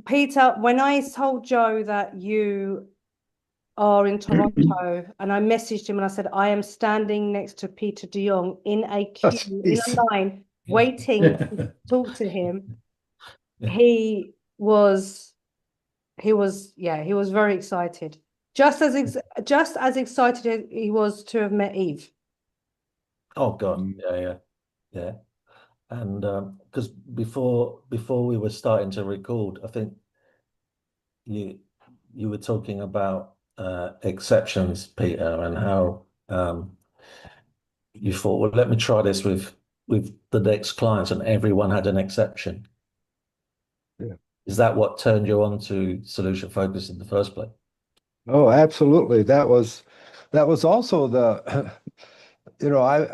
Peter, when I told Joe that you are in Toronto, and I messaged him and I said, I am standing next to Peter de Jong in a queue, in a line, waiting to talk to him. He was very excited. Just as excited he was to have met Eve. Oh God, yeah. And because before we were starting to record, I think you were talking about exceptions, Peter, and how you thought, well, let me try this with the next clients, and everyone had an exception. Yeah. Is that what turned you on to solution focus in the first place? Oh, absolutely. That was also the, I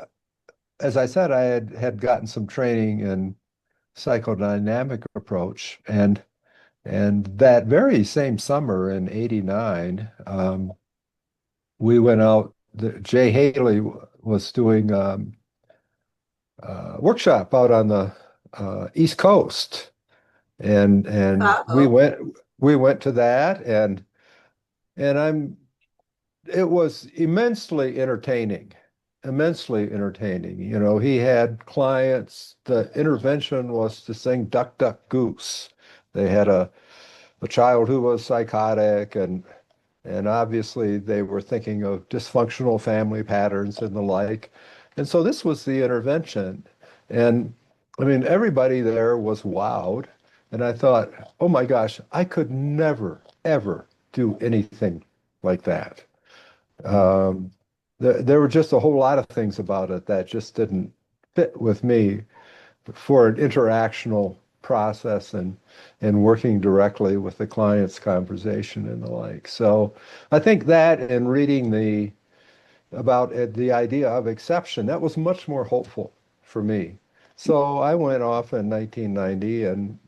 as I said, I had gotten some training in psychodynamic approach, and that very same summer in '89, we went out. Jay Haley was doing a workshop out on the East Coast, and we went to that, and it was immensely entertaining. Immensely entertaining. He had clients. The intervention was to sing Duck, Duck, Goose. They had a child who was psychotic, and obviously they were thinking of dysfunctional family patterns and the like. And so this was the intervention. And I mean, everybody there was wowed. And I thought, oh my gosh, I could never, ever do anything like that. There were just a whole lot of things about it that just didn't fit with me for an interactional process and working directly with the client's conversation and the like. So I think that and reading about the idea of exception, that was much more hopeful for me. So I went off in 1990 and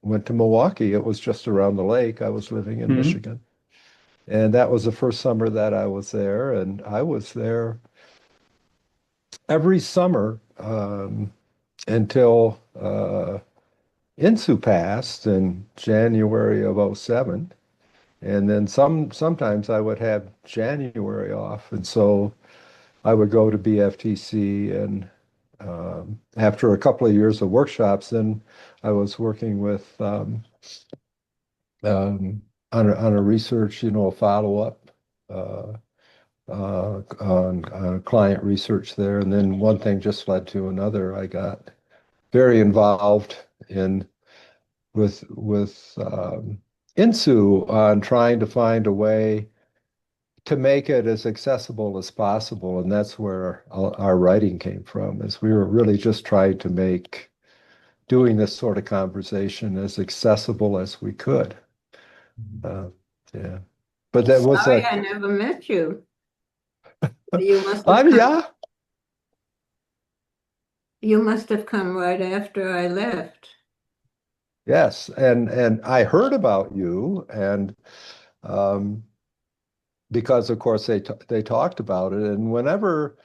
went to Milwaukee. It was just around the lake. I was living in Michigan. And that was the first summer that I was there. And I was there every summer until INSU passed in January of '07. And then sometimes I would have January off. And so I would go to BFTC, and after a couple of years of workshops, then I was working with on a research, follow-up on client research there. And then one thing just led to another. I got very involved with INSU on trying to find a way to make it as accessible as possible. And that's where our writing came from, is we were really just trying to make doing this sort of conversation as accessible as we could. Yeah. But that was Sorry, I never met you. You yeah. must have come right after I left. Yes, and I heard about you, and because of course they talked about it, and whenever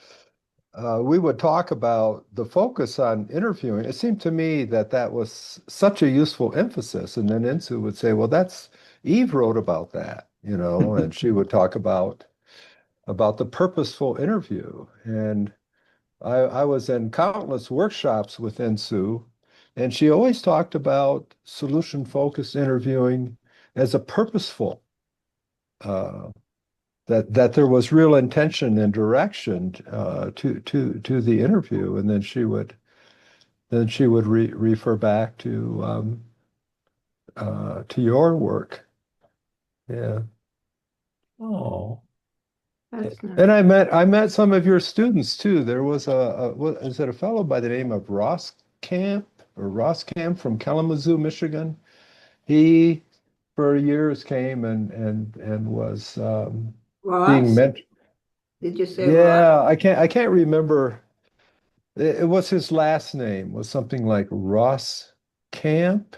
we would talk about the focus on interviewing, it seemed to me that was such a useful emphasis. And then INSU would say, well, that's Eve wrote about that, and she would talk about the purposeful interview. And I was in countless workshops with INSU, and she always talked about solution-focused interviewing as a purposeful, that there was real intention and direction to the interview, and then she would refer back to your work. Yeah. Oh. That's nice. And I met some of your students too. There was is it a fellow by the name of Ross Camp from Kalamazoo, Michigan? He for years came and was being Ross? mentored. Did you say Ross? Yeah, I can't remember. It was his last name was something like Ross Camp.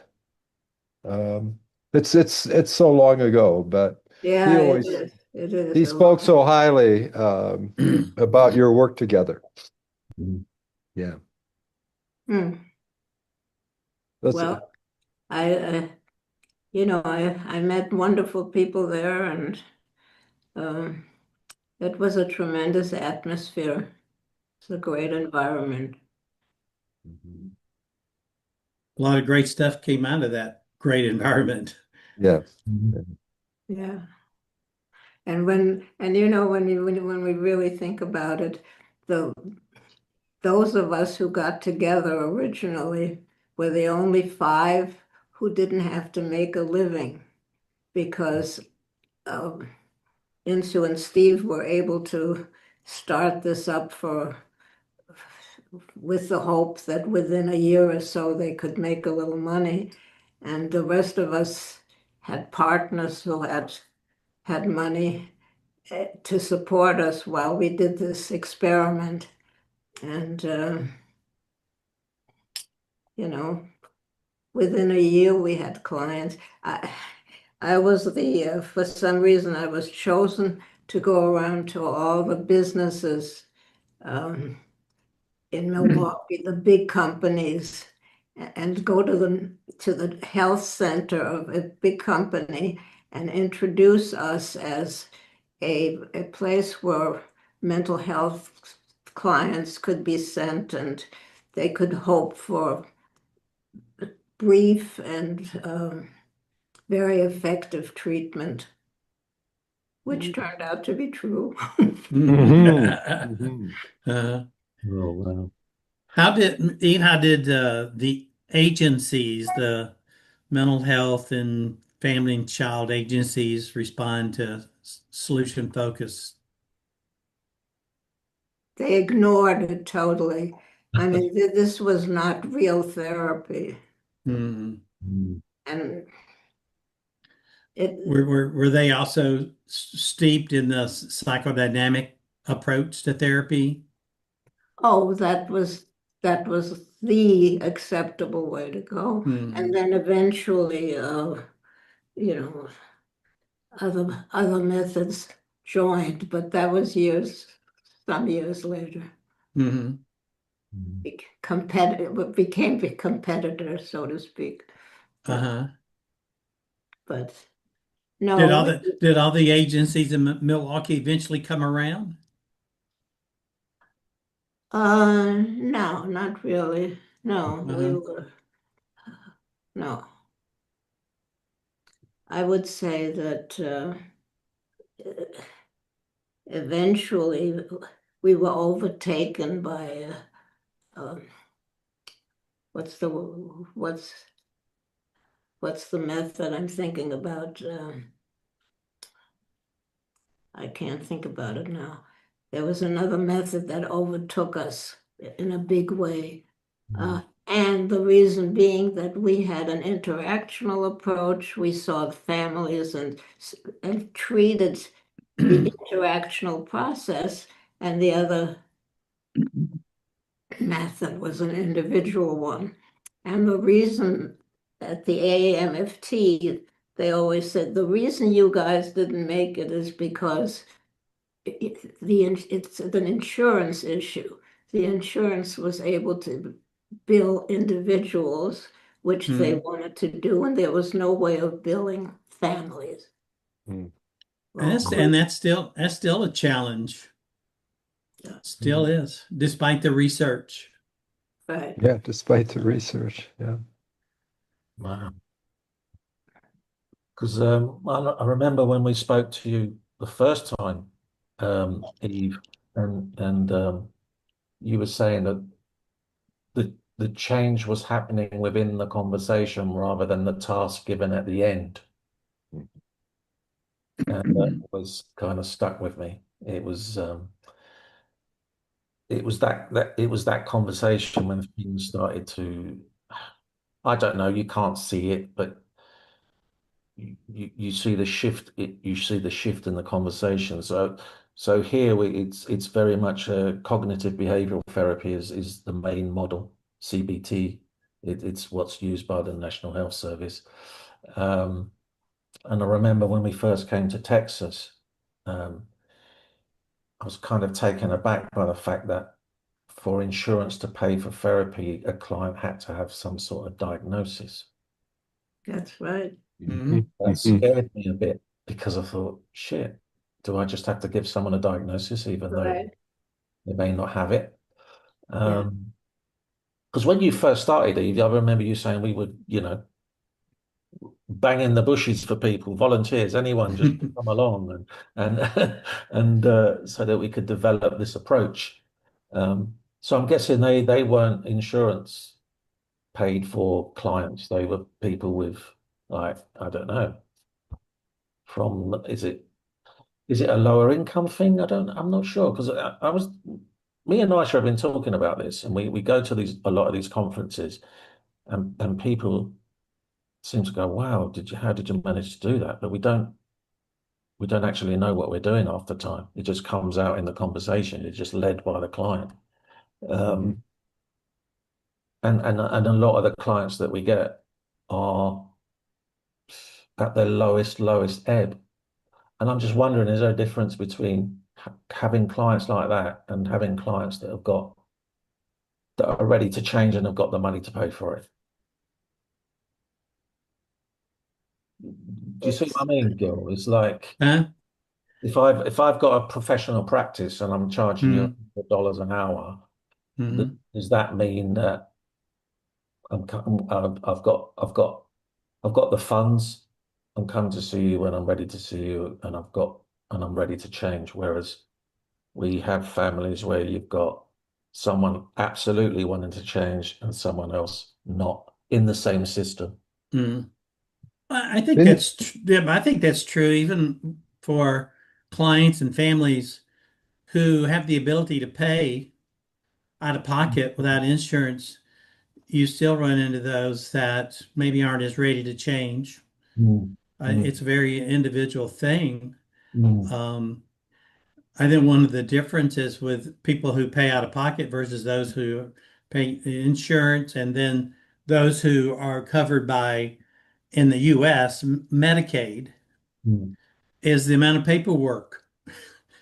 It's so long ago, but Yeah, he it always is. It is he a spoke long. so highly about your work together. Yeah. Hmm. That's Well, I met wonderful people there, and um, it was a tremendous atmosphere. It's a great environment. A lot of great stuff came out of that great environment. yeah. Yeah. And when we really think about it, the those of us who got together originally were the only five who didn't have to make a living because Insu and Steve were able to start this up with the hope that within a year or so they could make a little money. And the rest of us had partners who had money to support us while we did this experiment. And, within a year we had clients. I was for some reason, I was chosen to go around to all the businesses in Milwaukee, the big companies, and go to the health center of a big company and introduce us as a place where mental health clients could be sent and they could hope for brief and very effective treatment, which turned out to be true. Mhm. Uh, Oh, wow. how did the agencies, the mental health and family and child agencies, respond to solution focus? They ignored it totally. I mean, this was not real therapy. Mm. And it, Were they also steeped in the psychodynamic approach to therapy? oh, that was the acceptable way to go. And Mm. then eventually, you know, other methods joined, but that was some years later. Mhm. Became a competitor, so to speak. Uh-huh. But Did no, all the agencies in Milwaukee eventually come around? no, not really. No, Uh-huh. no. I would say that eventually we were overtaken by um, what's the what's what's the method I'm thinking about? I can't think about it now. There was another method that overtook us in a big way. And the reason being that we had an interactional approach. We saw families and treated the interactional process, and the other method was an individual one. And the reason at the AAMFT, they always said the reason you guys didn't make it is because it's an insurance issue. The insurance was able to bill individuals, which they Mm. wanted to do, and there was no way of billing families. Mm. And that's still a challenge. Still is, despite the research. Right. Yeah, despite the research. Yeah. Wow. Because I remember when we spoke to you the first time, Eve, and you were saying that the change was happening within the conversation rather than the task given at the end. And that was kind of stuck with me. It was that conversation when things started to, I don't know, you can't see it, but you see the shift. You see the shift in the conversation. So here it's very much cognitive behavioral therapy is the main model. CBT. It's what's used by the National Health Service. And I remember when we first came to Texas, I was kind of taken aback by the fact that for insurance to pay for therapy, a client had to have some sort of diagnosis. That's right. Mhm. That scared me a bit because I thought, shit, do I just have to give someone a diagnosis even though Right. they may not have it? Yeah. Because when you first started, Eve, I remember you saying we would, bang in the bushes for people, volunteers, anyone just to come along and so that we could develop this approach. So I'm guessing they weren't insurance paid for clients. They were people with like, I don't know, from is it a lower income thing? I'm not sure because me and Nisha have been talking about this and we go to a lot of these conferences and people seem to go, wow, how did you manage to do that? But we don't actually know what we're doing half the time. It just comes out in the conversation. It's just led by the client. And a lot of the clients that we get are at their lowest ebb. And I'm just wondering, is there a difference between having clients like that and having clients that are ready to change and have got the money to pay for it? Do you see what I mean, Gil? It's like Huh? if I've got a professional practice and I'm charging you $100 an hour, does that mean that I've got the funds? I'm coming to see you when I'm ready to see you, and I'm ready to change. Whereas we have families where you've got someone absolutely wanting to change and someone else not in the same system. I think I think that's true even for clients and families who have the ability to pay out of pocket without insurance. You still run into those that maybe aren't as ready to change. It's a very individual thing. I think one of the differences with people who pay out of pocket versus those who pay insurance and then those who are covered by, in the US, Medicaid, is the amount of paperwork.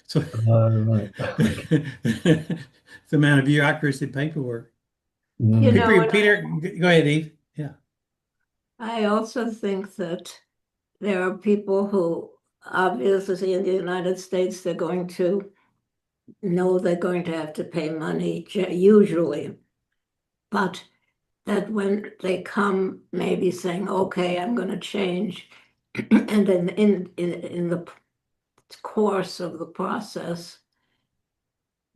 So Right. the amount of bureaucracy and paperwork. You know, Peter, go ahead, Eve. Yeah. I also think that there are people who obviously in the United States, they're going to know they're going to have to pay money usually, but that when they come maybe saying, okay, I'm going to change, and then in the course of the process,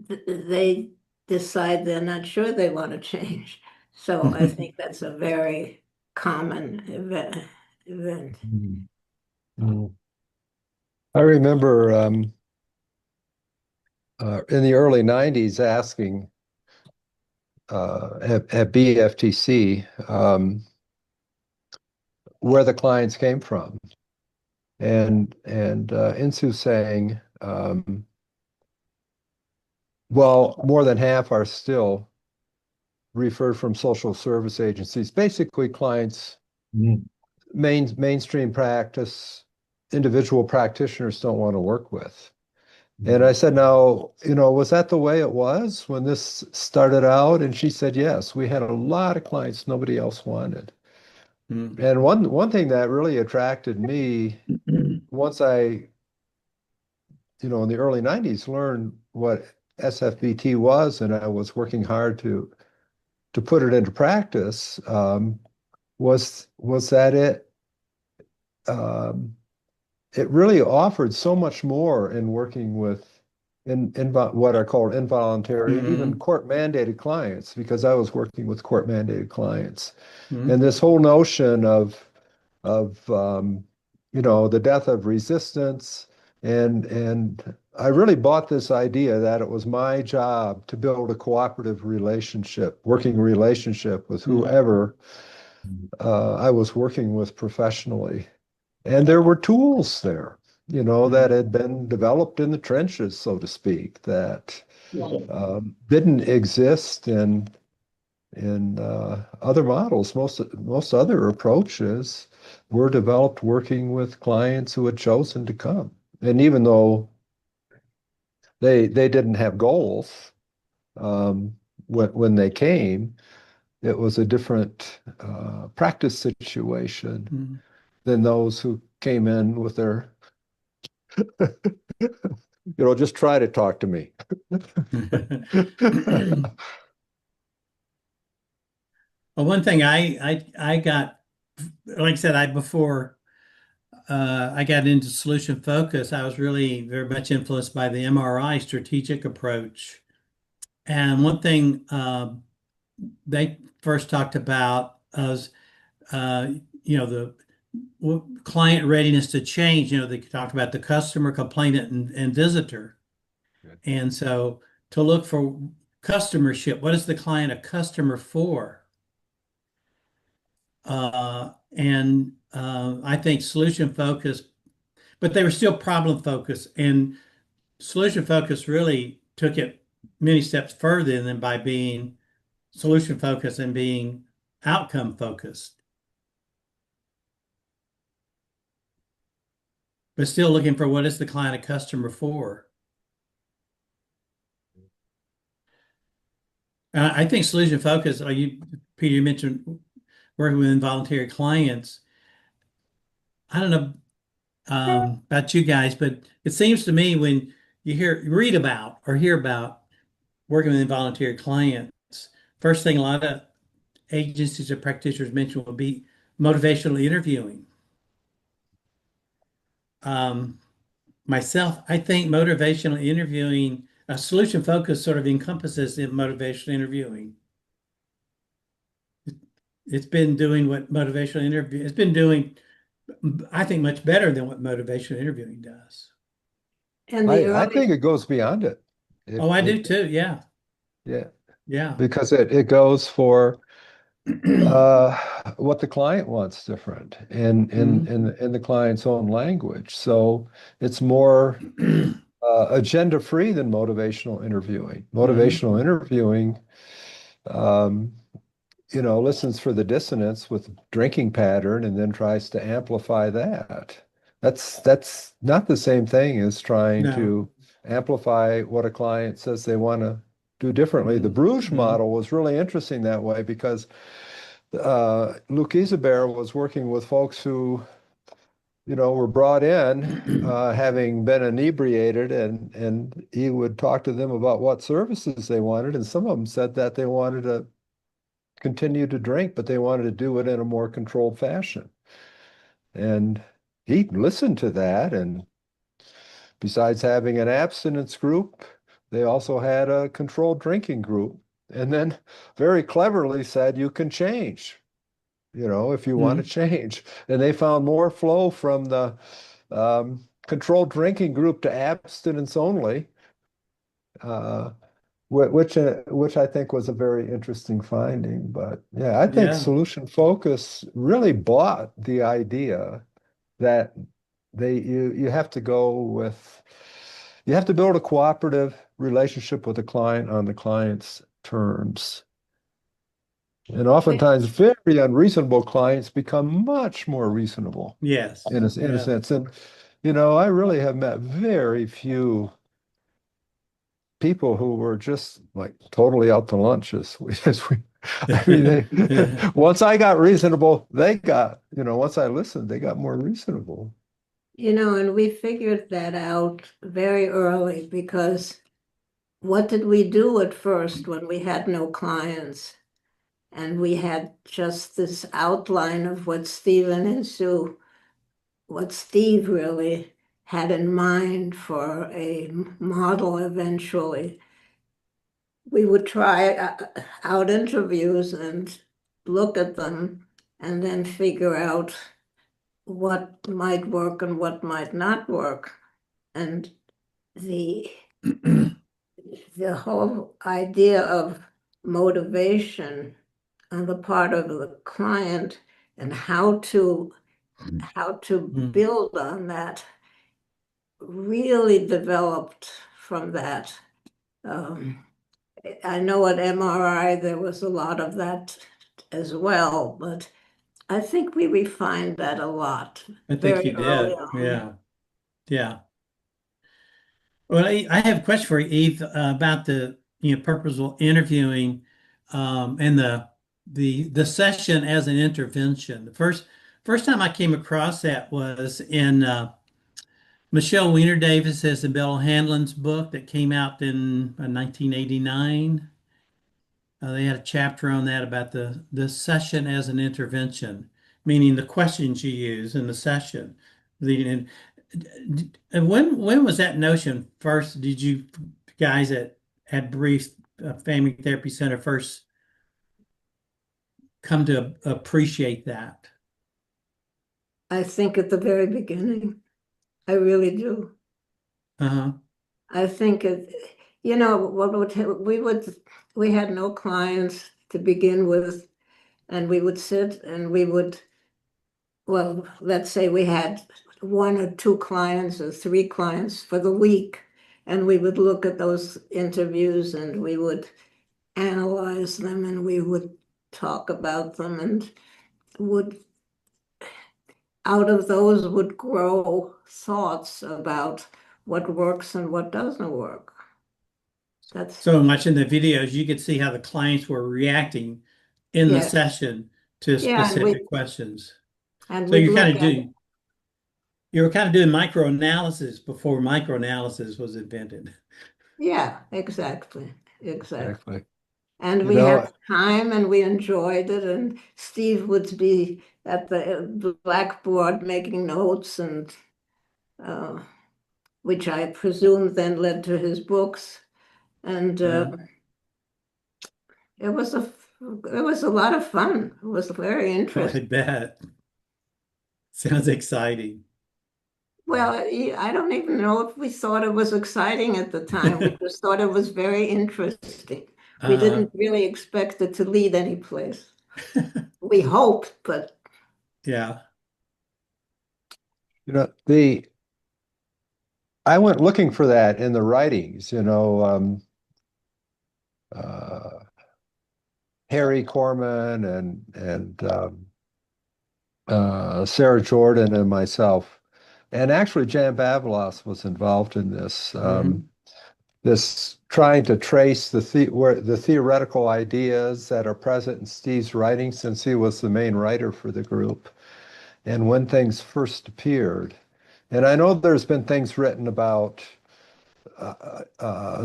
they decide they're not sure they want to change. So I think that's a very common event. I remember in the early 90s asking at BFTC where the clients came from. And Insu saying, well, more than half are still referred from social service agencies, basically clients, mainstream practice, individual practitioners don't want to work with. And I said, now, was that the way it was when this started out? And she said, yes, we had a lot of clients nobody else wanted. And one thing that really attracted me once I, in the early 90s, learned what SFBT was, and I was working hard to put it into practice, was that it really offered so much more in working with in what are called involuntary and even court mandated clients, because I was working with court mandated clients. And this whole notion of the death of resistance, and I really bought this idea that it was my job to build a cooperative relationship, working relationship with whoever I was working with professionally. And there were tools there, that had been developed in the trenches, so to speak, that didn't exist in other models. Most other approaches were developed working with clients who had chosen to come. And even though they didn't have goals, when they came, it was a different practice situation than those who came in with their, just try to talk to me. Well, one thing I got, like I said, before I got into solution focus, I was really very much influenced by the MRI strategic approach. And one thing they first talked about was, the client readiness to change. They talked about the customer, complainant, and visitor. Good. And so to look for customership, what is the client a customer for? I think solution focused, but they were still problem focused. And solution focused really took it many steps further than by being solution focused and being outcome focused. But still looking for what is the client a customer for. I think solution focused, Peter, you mentioned working with involuntary clients. I don't know about you guys, but it seems to me when you read about or hear about working with involuntary clients, first thing a lot of agencies or practitioners mention will be motivational interviewing. Myself, I think motivational interviewing, a solution focus sort of encompasses in motivational interviewing. It's been doing what motivational interview, it's been doing, I think, much better than what motivational interviewing does. And I think it goes beyond it. I do too. Yeah. Yeah. Yeah. Because it goes for what the client wants different in the client's own language. So it's more agenda free than motivational interviewing. Motivational interviewing, listens for the dissonance with drinking pattern and then tries to amplify that. That's not the same thing as trying to amplify what a client says they want to do differently. The Bruges model was really interesting that way because Luc Isabert was working with folks who, were brought in having been inebriated, and he would talk to them about what services they wanted, and some of them said that they wanted to continue to drink, but they wanted to do it in a more controlled fashion. And he listened to that, and besides having an abstinence group, they also had a controlled drinking group, and then very cleverly said, you can change, if you want to change. And they found more flow from the controlled drinking group to abstinence only, which I think was a very interesting finding. But yeah, I think solution focus really bought the idea that you have to you have to build a cooperative relationship with the client on the client's terms. And oftentimes very unreasonable clients become much more reasonable. Yes. In a sense. And, I really have met very few people who were just like totally out to lunch once I got reasonable, once I listened, they got more reasonable. And we figured that out very early because what did we do at first when we had no clients? And we had just this outline of what Steve really had in mind for a model eventually. We would try out interviews and look at them and then figure out what might work and what might not work. And the whole idea of motivation on the part of the client and how to build on that really developed from that. I know at MRI there was a lot of that as well, but I think we refined that a lot. I think you did. Yeah. Yeah. Well, I have a question for you, Eve, about purposeful interviewing, and the session as an intervention. The first time I came across that was in Michelle Weiner Davis's and Bill Hanlon's book that came out in 1989. They had a chapter on that about the session as an intervention, meaning the questions you use in the session. And when was that notion first? Did you guys at Brief Family Therapy Center first come to appreciate that? I think at the very beginning, I really do. Uh-huh. I think we had no clients to begin with, and we would sit and well, let's say we had 1 or 2 clients or 3 clients for the week, and we would look at those interviews and we would analyze them and we would talk about them, and out of those would grow thoughts about what works and what doesn't work. That's So much in the videos, you could see how the clients were reacting in the Yeah. session to Yeah, and specific questions. and So we'd you look kind of at it. you were kind of doing microanalysis before microanalysis was invented. Yeah, exactly. Exactly. And You we know, had time and we enjoyed it. And Steve would be at the blackboard making notes, and which I presume then led to his books. And Yeah. it was a lot of fun. It was very I interesting. bet. Sounds exciting. Well, I don't even know if we thought it was exciting at the time. We just thought it was very interesting. We didn't really expect it to lead any place. We hoped, but Yeah. you know, I went looking for that in the writings, Harry Corman and Sarah Jordan and myself. And actually, Jan Bavelas was involved in this. This trying to trace the theoretical ideas that are present in Steve's writing, since he was the main writer for the group, and when things first appeared. And I know there's been things written about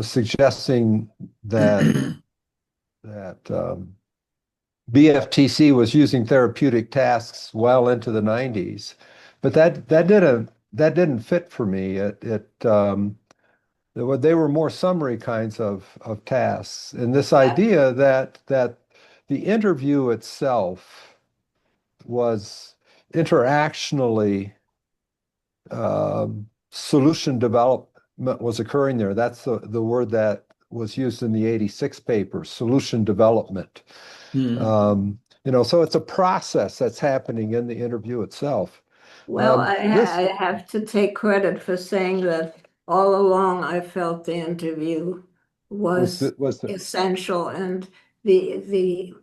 suggesting that BFTC was using therapeutic tasks well into the 90s, but that didn't fit for me. They were more summary kinds of tasks, and this idea that the interview itself was interactionally solution development was occurring there. That's the word that was used in the 86 paper, solution development. So it's a process that's happening in the interview itself. well, I have to take credit for saying that all along I felt the interview was essential, and the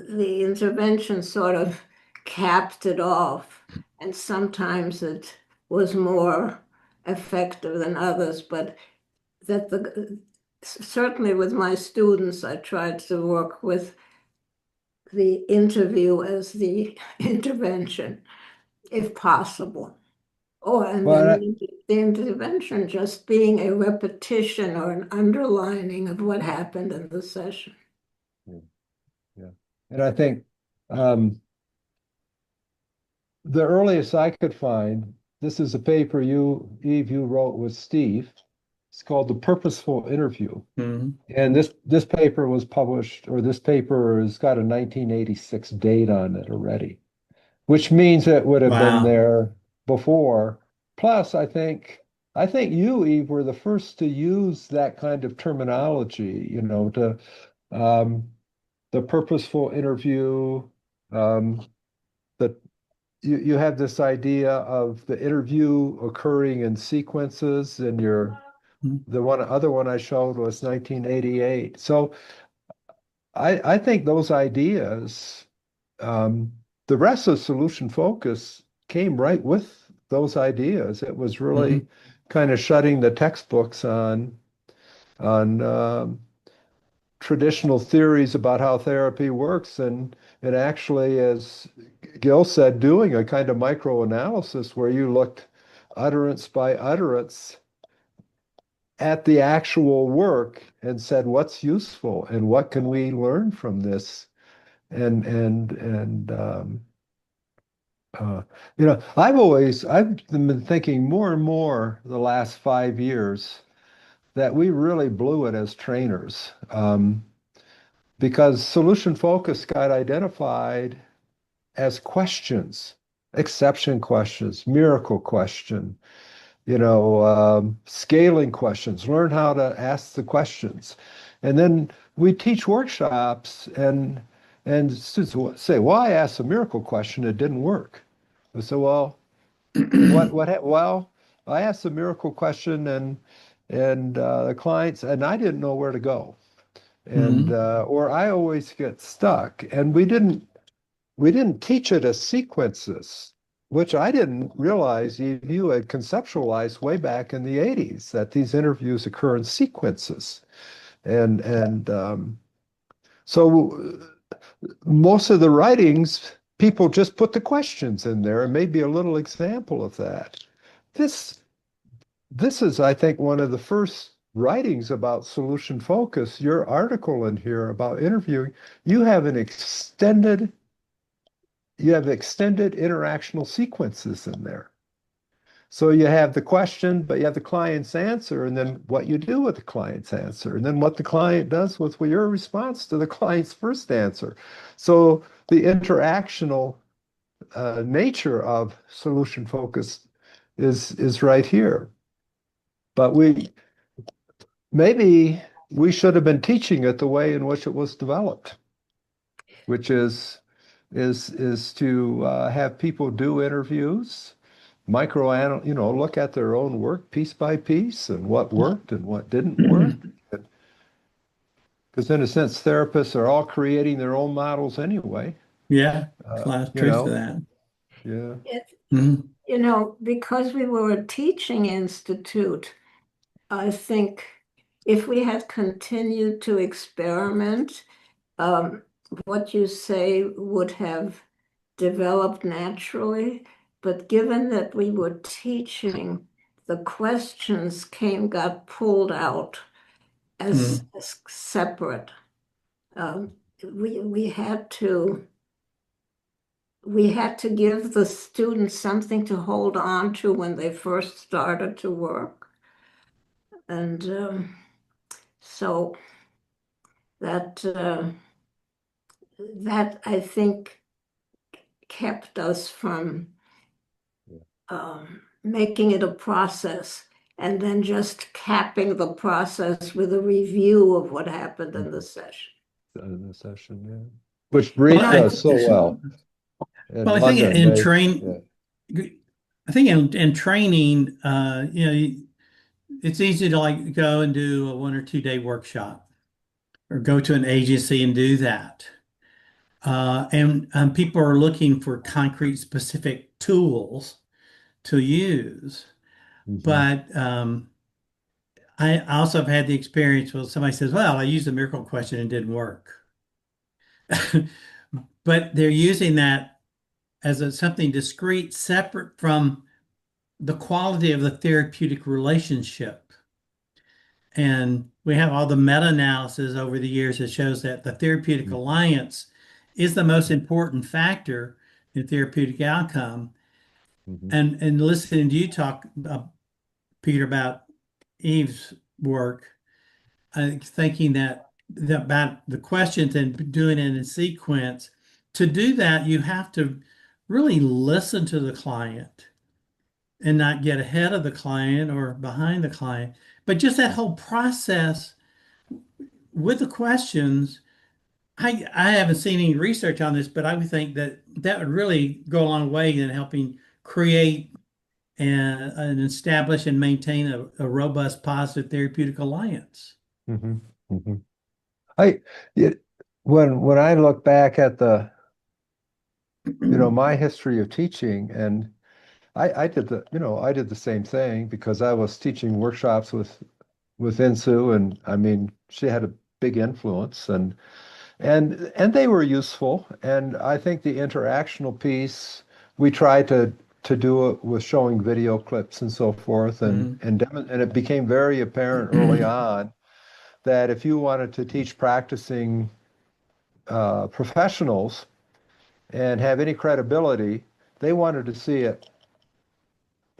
intervention sort of capped it off, and sometimes it was more effective than others, but certainly with my students, I tried to work with the interview as the intervention, if possible. And then the intervention just being a repetition or an underlining of what happened in the session. Yeah. And I think the earliest I could find, this is a paper Eve, you wrote with Steve. It's called The Purposeful Interview. And this paper was published, or this paper has got a 1986 date on it already, which means it would have been there before. Plus, I think you, Eve, were the first to use that kind of terminology, to the purposeful interview, that you have this idea of the interview occurring in sequences, and the other one I showed was 1988. So I think those ideas, the rest of solution focus came right with those ideas. It was really kind of shutting the textbooks on on traditional theories about how therapy works, and actually, as Gil said, doing a kind of microanalysis where you looked utterance by utterance at the actual work and said, what's useful and what can we learn from this? And uh, I've been thinking more and more the last 5 years that we really blew it as trainers, because solution focus got identified as questions, exception questions, miracle question, scaling questions, learn how to ask the questions. And then we teach workshops and students will say, well, I asked a miracle question, it didn't work. I said, well, well, I asked a miracle question and the clients, and I didn't know where to go. And or I always get stuck. And we didn't teach it as sequences, which I didn't realize you had conceptualized way back in the 80s, that these interviews occur in sequences. And so most of the writings, people just put the questions in there, and maybe a little example of that. This this is, I think, one of the first writings about solution focus. Your article in here about interviewing, you have extended interactional sequences in there. So you have the question, but you have the client's answer, and then what you do with the client's answer, and then what the client does with your response to the client's first answer. So the interactional nature of solution focus is right here. But maybe we should have been teaching it the way in which it was developed, which is to have people do interviews, look at their own work piece by piece and what worked and what didn't work. Because in a sense, therapists are all creating their own models anyway. Yeah, a lot of truth to that. Yeah. Because we were a teaching institute, I think if we had continued to experiment, what you say would have developed naturally. But given that we were teaching, the questions got pulled out as separate. We had to give the students something to hold on to when they first started to work. And so that I think kept us from making it a process and then just capping the process with a review of what happened in the session. Yeah. Which Reed does so well. Well, I think in training, it's easy to go and do a 1 or 2 day workshop or go to an agency and do that. And people are looking for concrete, specific tools to use. But I also have had the experience where somebody says, well, I used a miracle question and it didn't work. But they're using that as something discrete, separate from the quality of the therapeutic relationship. And we have all the meta-analysis over the years that shows that the therapeutic alliance is the most important factor in therapeutic outcome. And listening to you talk, Peter, about Eve's work, thinking that about the questions and doing it in sequence. To do that, you have to really listen to the client and not get ahead of the client or behind the client. But just that whole process with the questions, I haven't seen any research on this, but I would think that would really go a long way in helping create and establish and maintain a robust, positive therapeutic alliance. When I look back at my history of teaching, and I did the same thing because I was teaching workshops with Insu, and I mean, she had a big influence, and they were useful. And I think the interactional piece, we tried to do it with showing video clips and so forth, and it became very apparent early on that if you wanted to teach practicing professionals and have any credibility, they wanted to see it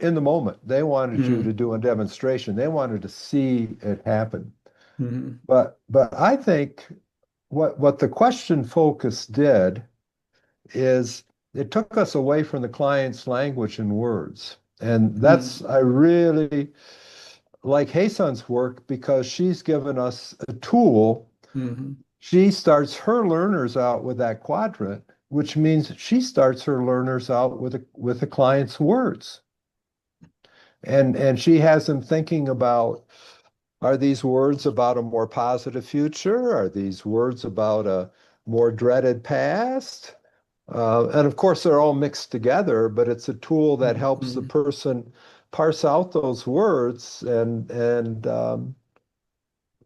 in the moment. They wanted you to do a demonstration. They wanted to see it happen. But I think what the question focus did is it took us away from the client's language and words. And that's, I really like Hasun's work because she's given us a tool. She starts her learners out with that quadrant, which means she starts her learners out with the client's words. And she has them thinking about, are these words about a more positive future? Are these words about a more dreaded past? And of course, they're all mixed together, but it's a tool that helps the person parse out those words, and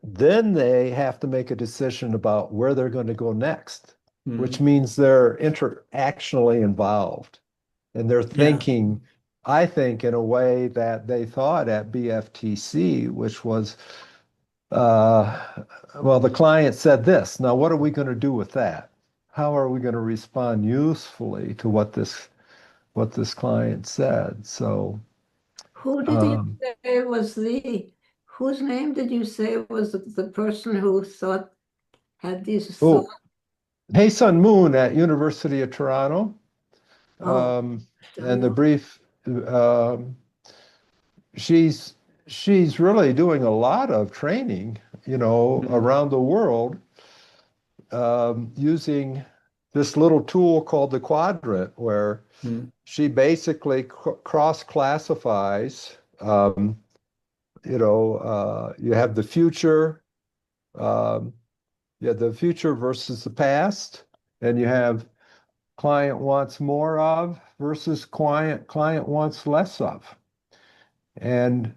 then they have to make a decision about where they're going to go next, which means they're interactionally involved, and they're thinking, I think, in a way that they thought at BFTC, which was, well, the client said this. Now, what are we going to do with that? How are we going to respond usefully to what this client said? So, Who did you say was whose name did you say was the person who had these thoughts? Hae-Sun Moon at University of Toronto. Oh, And the brief, she's really doing a lot of training, around the world, using this little tool called the quadrant, where she basically cross classifies. You have the future, versus the past, and you have client wants more of versus client wants less of, and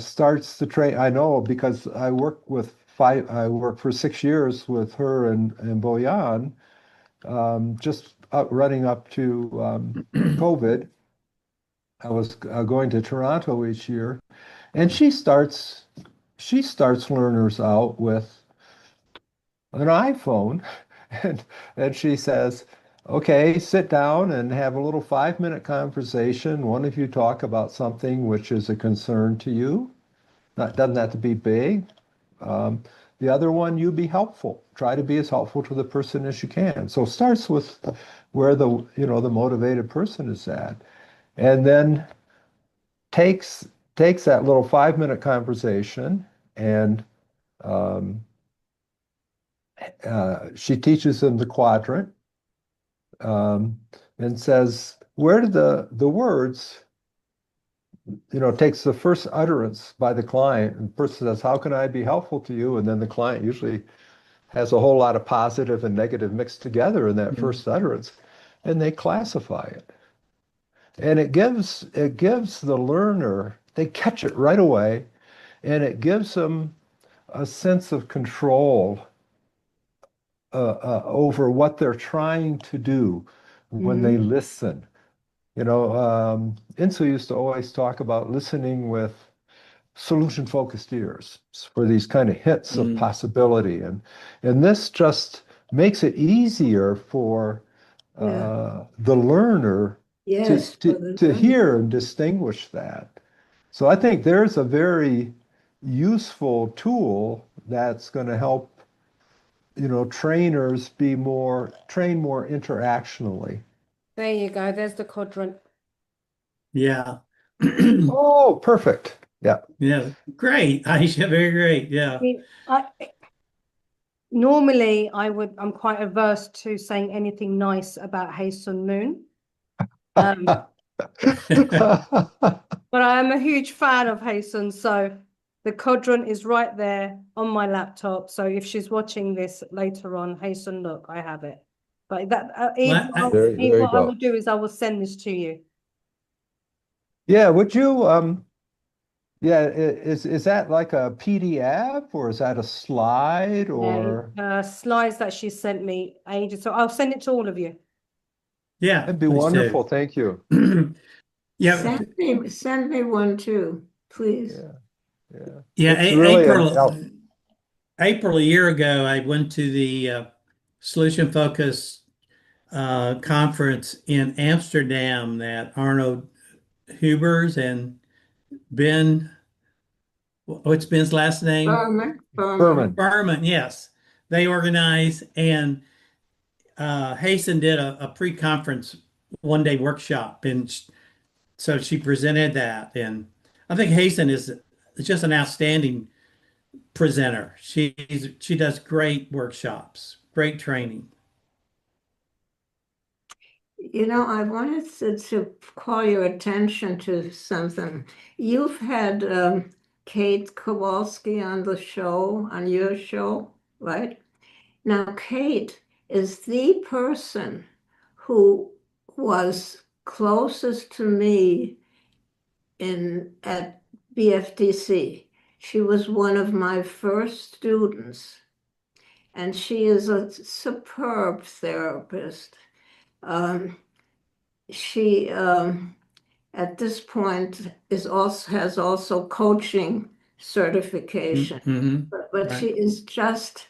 starts to train. I know because I worked for 6 years with her and Boyan, just running up to COVID. I was going to Toronto each year, and she starts learners out with an iPhone, and she says, okay, sit down and have a little 5-minute conversation. One of you talk about something which is a concern to you. Doesn't have to be big. The other one, you be helpful. Try to be as helpful to the person as you can. So it starts with where the motivated person is at, and then takes that little 5-minute conversation, and she teaches them the quadrant, and says, where do the words, takes the first utterance by the client, and the person says, how can I be helpful to you? And then the client usually has a whole lot of positive and negative mixed together in that first utterance, and they classify it. And it gives the learner, they catch it right away, and it gives them a sense of control over what they're trying to do when they listen. Insu used to always talk about listening with solution-focused ears for these kind of hits of possibility, and this just makes it easier for the learner to hear and distinguish that. So I think there's a very useful tool that's going to help trainers train more interactionally. There you go. There's the quadrant. Yeah. Oh, perfect. Yeah. Yeah. Great, Aisha. Very great. Yeah. Normally I'm quite averse to saying anything nice about Hae-Sun Moon. But I am a huge fan of Hae-Sun, so the quadrant is right there on my laptop. So if she's watching this later on, Hae-Sun, look, I have it. But what I will do is I will send this to you. Yeah, would you Yeah, is that like a PDF or is that a slide or Slides that she sent me ages. So I'll send it to all of you. Yeah, that'd be please wonderful. Thank you. do. Yeah, Send me one too, please. Yeah, yeah. yeah. It's really an April a year ago, I went to the Solution Focus conference in Amsterdam that Arnold Hubers and Ben, what's Ben's last name? Berman. Berman, yes. They organized, and Hasten did a pre-conference one-day workshop, and so she presented that. And I think Hasten is just an outstanding presenter. She does great workshops, great training. You know, I wanted to call your attention to something. You've had Kate Kowalski on the show, on your show, right? Now, Kate is the person who was closest to me at BFDC. She was one of my first students, and she is a superb therapist. She at this point has also coaching certification, Mm-hmm. but Right. she is just,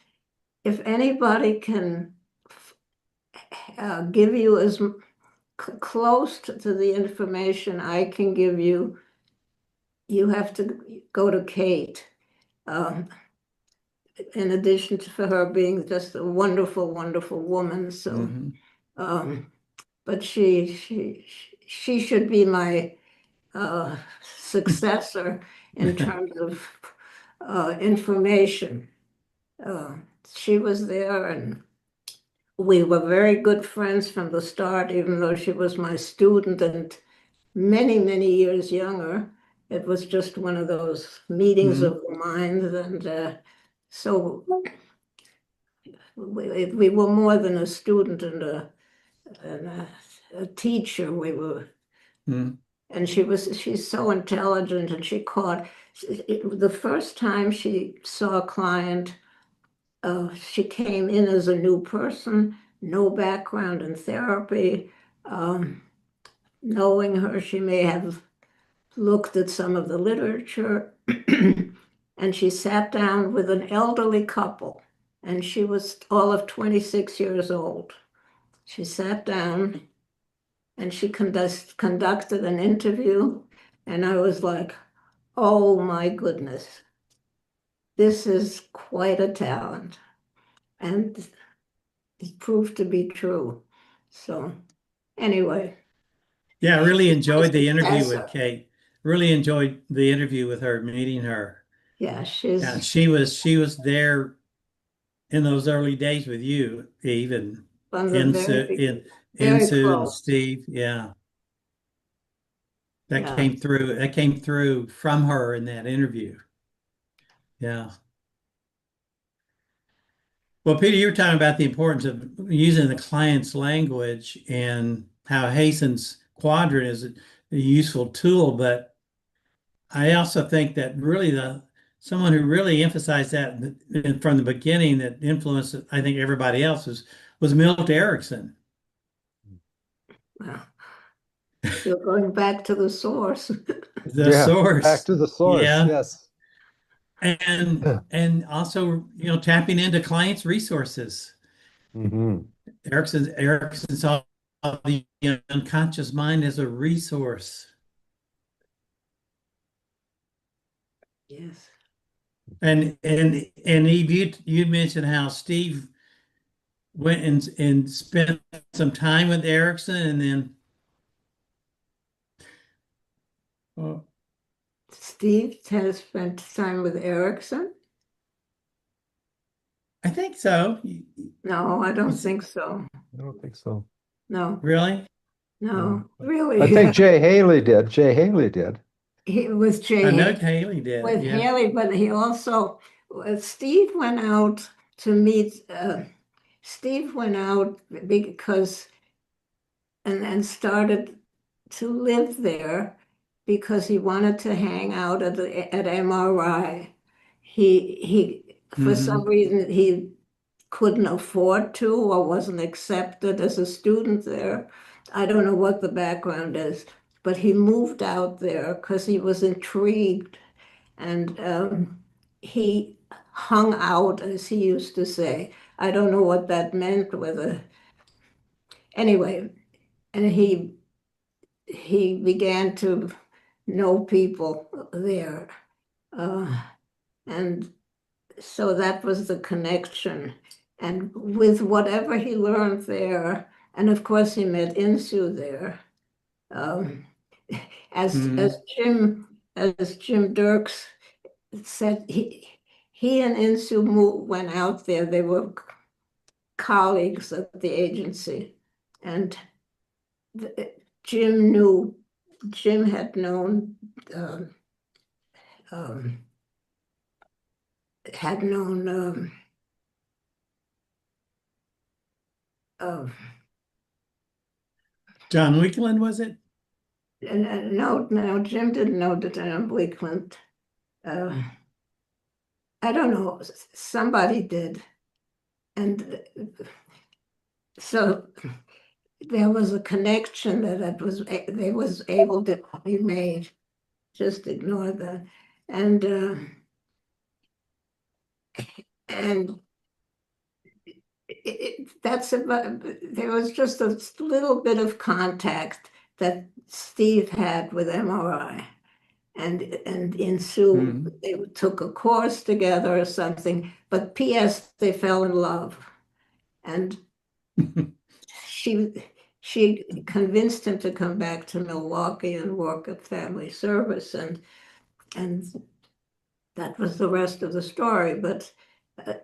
if anybody can give you as close to the information I can give you, you have to go to Kate. Um, in addition to for her being just a wonderful, wonderful woman. So, Mm-hmm. But she should be my successor in terms of information. Uh, she was there, and we were very good friends from the start, even though she was my student and many, many years younger. It was just one of those meetings Mm-hmm. of the minds, and so we were more than a student and a teacher. We were, Mm-hmm. and she's so intelligent, and she caught the first time she saw a client. She came in as a new person, no background in therapy. Knowing her, she may have looked at some of the literature, and she sat down with an elderly couple, and she was all of 26 years old. She sat down and she conducted an interview, and I was like, oh my goodness, this is quite a talent. And it proved to be true. So anyway, Yeah, I really she's my enjoyed the interview with successor. Kate. Really enjoyed the interview with her, meeting her. Yeah, Yeah, she's she was there in those early days with you, Eve, and from the very Insu and close. Steve. Yeah, that Yeah. came through. That came through from her in that interview. Yeah. Well, Peter, you were talking about the importance of using the client's language and how Hasten's quadrant is a useful tool, but I also think that really someone who really emphasized that from the beginning that influenced, I think, everybody else was Milt Erickson. Well, you're going back to the source. The Yeah, back source. to the source. Yeah. Yes. And also, tapping into clients' resources. Hmm. Erickson saw the unconscious mind as a resource. Yes. And Eve, you mentioned how Steve went and spent some time with Erickson, and then well, Steve has spent time with Erickson? I think so. No, I don't think so. I don't think so. No, Really? no, I really. think Jay Haley did. Jay Haley did. With I know Jay, Haley did. with Yeah. Haley, but he also, Steve went out to meet, Steve went out because, and started to live there because he wanted to hang out at MRI. He for some reason he couldn't afford to or wasn't accepted as a student there. I don't know what the background is, but he moved out there because he was intrigued, and he hung out, as he used to say. I don't know what that meant, whether anyway, and he began to know people there. And so that was the connection. And with whatever he learned there, and of course he met Insu there. Um, as Jim Dirks said, he and Insu went out there. They were colleagues at the agency, and Jim had known um, um, had known John Wickland, was it? no, Jim didn't know John Wickland. I don't know, somebody did. And so there was a connection that they was able to be made. Just ignore that. And that's about, there was just a little bit of contact that Steve had with MRI. And in Sue, they took a course together or something, but P.S. they fell in love. And she convinced him to come back to Milwaukee and work at Family Service, and that was the rest of the story. But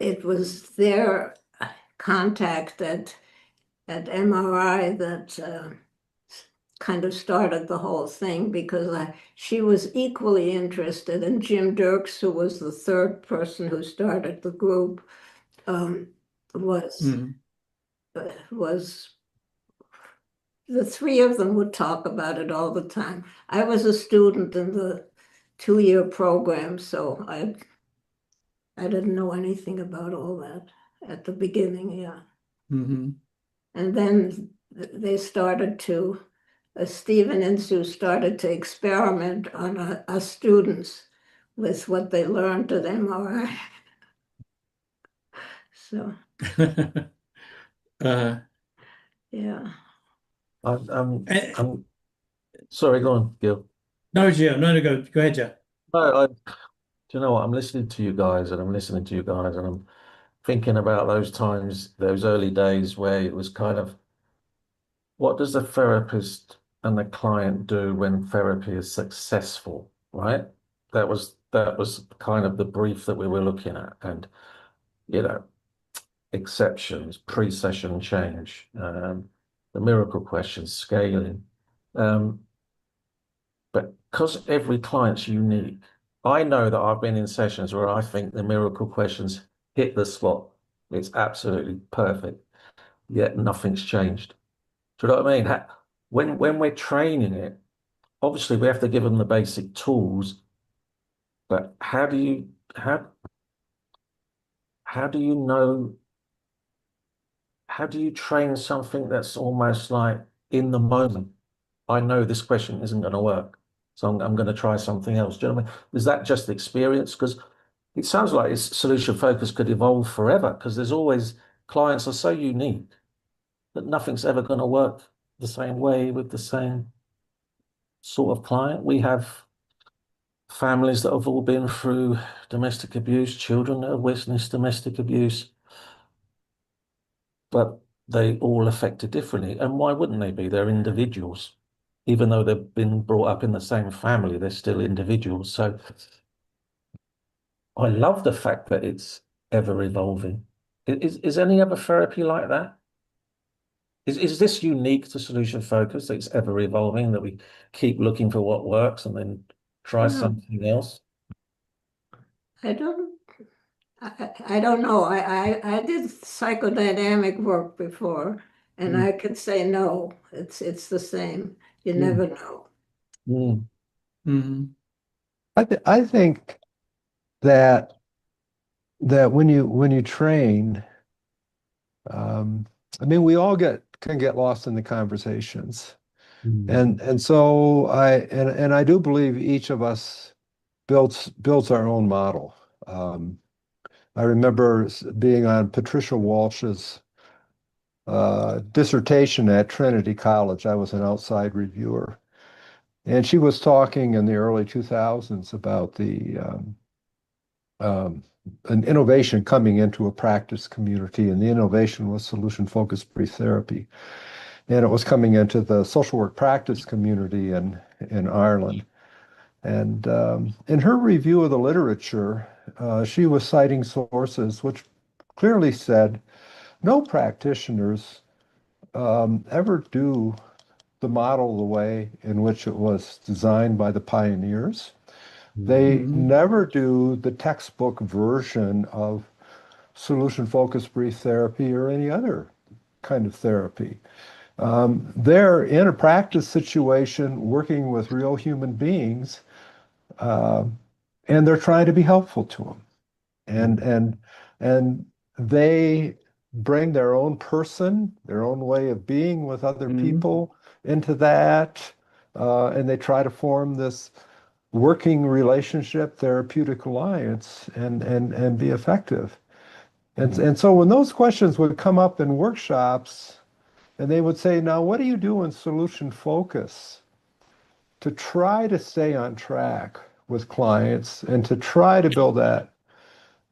it was their contact at MRI that kind of started the whole thing, because she was equally interested, and Jim Dirks, who was the third person who started the group, was the three of them would talk about it all the time. I was a student in the 2-year program, so I didn't know anything about all that at the beginning, yeah. And then they started to, Stephen and Sue started to experiment on us students with what they learned at MRI. So, yeah. I'm sorry, go on, Gil. No, Joe, no, go ahead, Joe. No, do you know what? I'm listening to you guys, and I'm listening to you guys, and I'm thinking about those times, those early days where it was kind of, what does the therapist and the client do when therapy is successful, right? That was kind of the brief that we were looking at, and you know, exceptions, pre-session change, the miracle questions, scaling. But because every client's unique, I know that I've been in sessions where I think the miracle questions hit the spot. It's absolutely perfect, yet nothing's changed. Do you know what I mean? When we're training it, obviously we have to give them the basic tools, but how do you know, how do you train something that's almost like in the moment? I know this question isn't going to work, so I'm going to try something else. Do you know what I mean? Is that just experience? Because it sounds like it's solution focus could evolve forever, because there's always, clients are so unique that nothing's ever going to work the same way with the same sort of client. We have families that have all been through domestic abuse, children that have witnessed domestic abuse, but they all affected differently. And why wouldn't they be? They're individuals. Even though they've been brought up in the same family, they're still individuals. So I love the fact that it's ever evolving. Is any other therapy like that? Is this unique to solution focus, that it's ever evolving, that we keep looking for what works and then try something else? I don't know. I did psychodynamic work before, and I could say no. It's the same. You never know. Mhm. I think that when you train, um, I mean, we all can get lost in the conversations, and so I do believe each of us builds our own model. I remember being on Patricia Walsh's dissertation at Trinity College. I was an outside reviewer, and she was talking in the early 2000s about um, an innovation coming into a practice community, and the innovation was solution-focused brief therapy. And it was coming into the social work practice community in Ireland. And in her review of the literature, she was citing sources which clearly said no practitioners ever do the model the way in which it was designed by the pioneers. They Mhm. never do the textbook version of solution-focused brief therapy or any other kind of therapy. They're in a practice situation working with real human beings, uh, and they're trying to be helpful to them. And they bring their own person, their own way of being with other Mhm. people into that, and they try to form this working relationship, therapeutic alliance, and be effective. And so when those questions would come up in workshops, and they would say, now, what do you do in solution focus to try to stay on track with clients and to try to build that?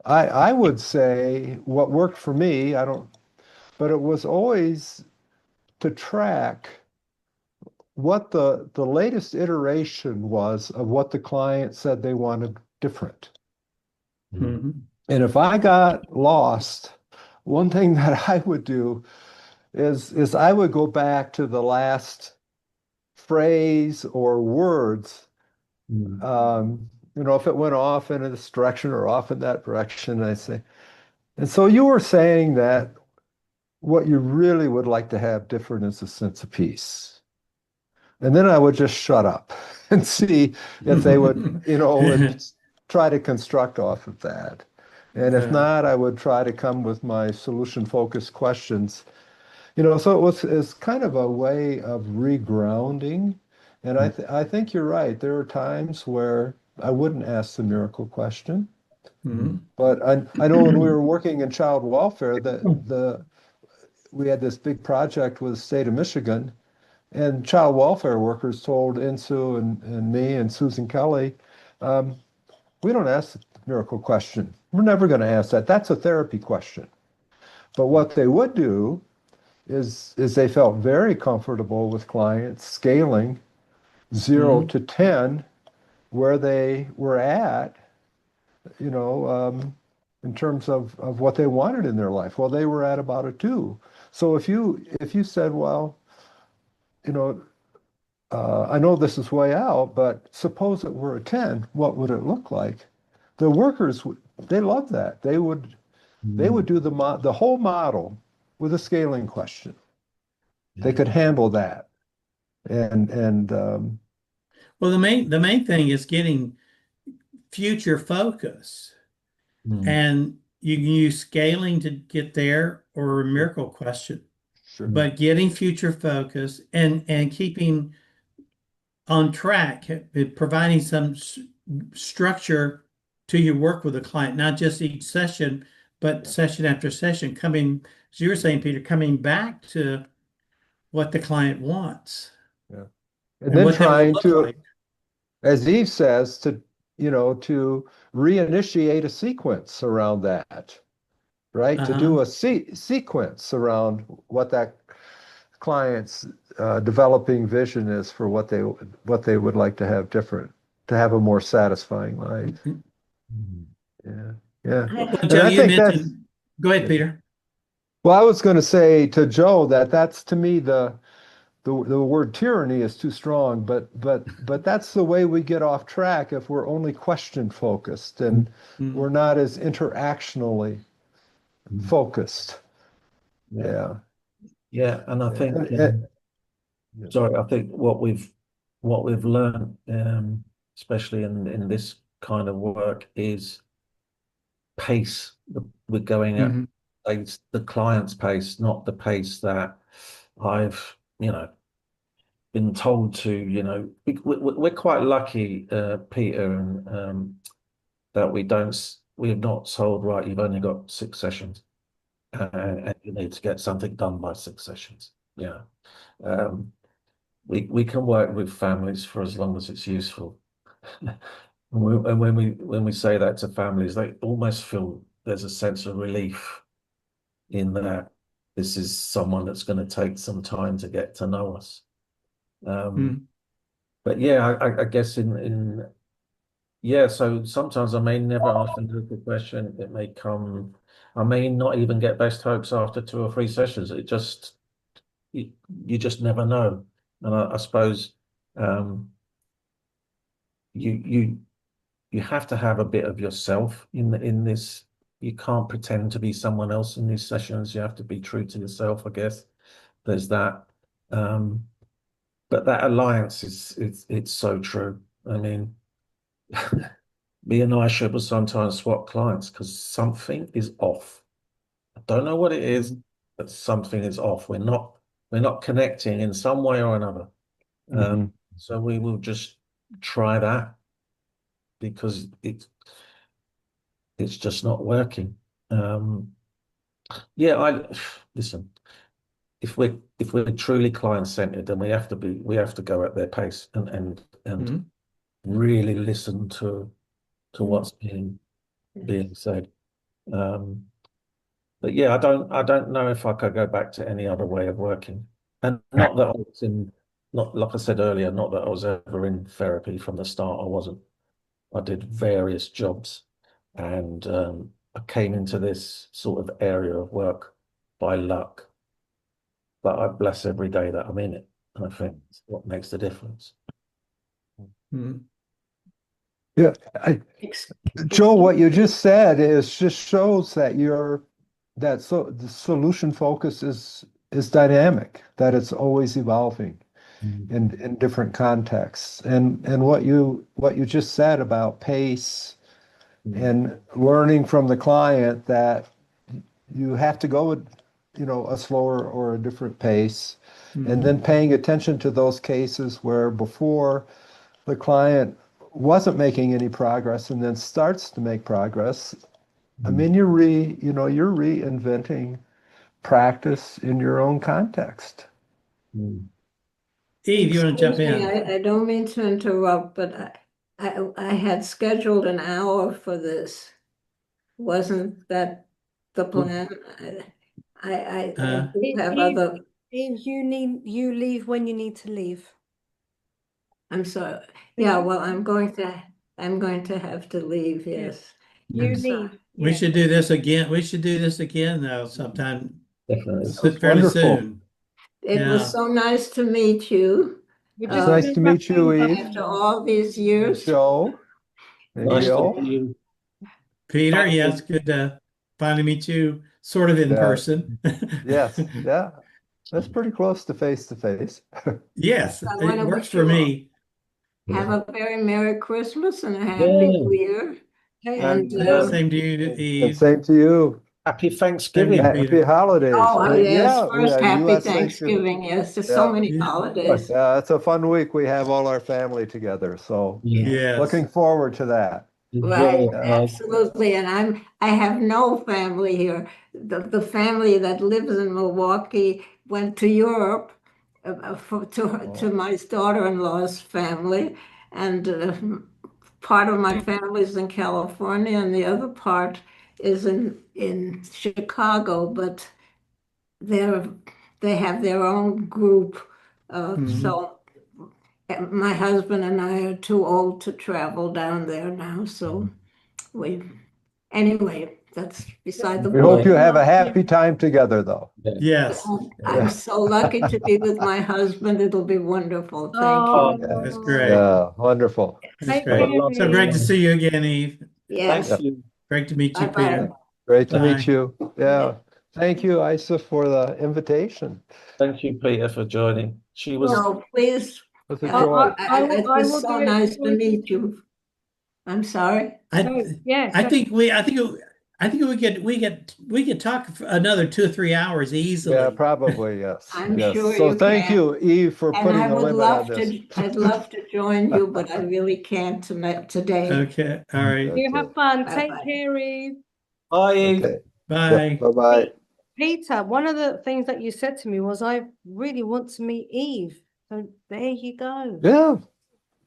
I would say what worked for me, I don't, but it was always to track what the latest iteration was of what the client said they wanted different. Mhm. And if I got lost, one thing that I would do is I would go back to the last phrase or words. If it went off in this direction or off in that direction, I say, and so you were saying that what you really would like to have different is a sense of peace. And then I would just shut up and see if they would try to construct off of that. And if not, I would try to come with my solution-focused questions. So it's kind of a way of regrounding. And I think you're right. There are times where I wouldn't ask the miracle question. Mhm. But I know when we were working in child welfare, we had this big project with the state of Michigan, and child welfare workers told Insu and me and Susan Kelly, um, we don't ask the miracle question. We're never going to ask that. That's a therapy question. But what they would do is they felt very comfortable with clients scaling 0 Mhm. to 10 where they were at, you know, um, in terms of what they wanted in their life. Well, they were at about a 2. So if you said, well, you know, I know this is way out, but suppose it were a 10, what would it look like? The workers, they love that. They would do the whole model with a scaling question. They could handle that. And Well, the main thing is getting future focus, and you can use scaling to get there or a miracle question, sure. but getting future focus and keeping on track, providing some structure to your work with a client, not just each session, but session after session, coming, as you were saying, Peter, coming back to what the client wants Yeah. And and then what that will trying look to, like. as Eve says, to reinitiate a sequence around that, right? To Uh-huh. do a sequence around what that client's developing vision is for what they would like to have different, to have a more satisfying life. Yeah, yeah. Well, And Joe, I you think that's, mentioned, go ahead, Peter. well, I was going to say to Joe that that's to me the word tyranny is too strong, but that's the way we get off track if we're only question focused and we're Mm. not as interactionally focused. Yeah. Yeah, and I think And, sorry, I think what we've learned especially in this kind of work, is pace. We're going at the client's pace, not the pace that I've, been told to, we're quite lucky, Peter, and that we have not told, right, you've only got 6 sessions, and you need to get something done by 6 sessions. Yeah. We can work with families for as long as it's useful. And when we say that to families, they almost feel there's a sense of relief in that this is someone that's going to take some time to get to know us. But yeah, I guess so sometimes I may never ask a difficult question. It may come, I may not even get best hopes after 2 or 3 sessions. You just never know. And I suppose you have to have a bit of yourself in this. You can't pretend to be someone else in these sessions. You have to be true to yourself, I guess. There's that. But that alliance it's so true. I mean, me and Aisha will sometimes swap clients because something is off. I don't know what it is, but something is off. We're not connecting in some way or another. So we will just try that because it's just not working. Listen. If we're truly client-centered, then we have to go at their pace and really listen to what's being said. But yeah, I don't know if I could go back to any other way of working. And not that I was not like I said earlier, not that I was ever in therapy from the start. I wasn't. I did various jobs, and I came into this sort of area of work by luck. But I bless every day that I'm in it. And I think it's what makes the difference. Yeah, Joe, what you just said just shows that the solution focus is dynamic, that it's always evolving in different contexts. And what you just said about pace and learning from the client that you have to go with, a slower or a different pace, and then paying attention to those cases where before the client wasn't making any progress and then starts to make progress. I mean, you're reinventing practice in your own context. Eve, you want to jump in? I don't mean to interrupt, but I had scheduled an hour for this. Wasn't that the plan? I do have other. You leave when you need to leave. I'm sorry. Yeah, well, I'm going to have to leave. Yes. You leave. We should do this again. We should do this again though sometime Definitely. fairly soon. It was so nice to meet you. It's nice to meet you, Eve. After all these years. Joe. Nice to meet you. Peter, yes, good to finally meet you sort of in person. Yes, yeah. That's pretty close to face. Yes, it works for me. Have a very Merry Christmas and a Happy New Year. And same to you, Eve. And same to you. Happy Thanksgiving. Happy holidays. Oh, yes. First, happy US Thanksgiving. Yes, there's so many holidays. It's a fun week. We have all our family together. So looking forward to that. Right, absolutely. And I have no family here. The family that lives in Milwaukee went to Europe to my daughter-in-law's family, and part of my family is in California, and the other part is in Chicago. But they have their own group. So my husband and I are too old to travel down there now. So anyway, that's beside the point. We hope you have a happy time together, though. Yes. I'm so lucky to be with my husband. It'll be wonderful. Thank you. That's great. Yeah, wonderful. That's great. So great to see you again, Eve. Yes. Thank you. Great to meet you, Bye-bye. Peter. Great to meet you. Yeah. Thank you, Isa, for the invitation. Thank you, Peter, for joining. She was So please It's a I, joy. I It's will so do it nice for to you. meet you. I'm sorry. Yeah, I think we could talk for another 2 or 3 hours easily. Yeah, probably, yes. I'm Yes. sure So you thank can. you, Eve, for And putting I a would limit on love this. I'd love to join you, but I really can't today. Okay. All right. you have fun. Bye Take bye. care, Eve. Bye, Eve. Okay. Bye. Yep. Bye-bye. Peter, one of the things that you said to me was, I really want to meet Eve. So there you go. Yeah.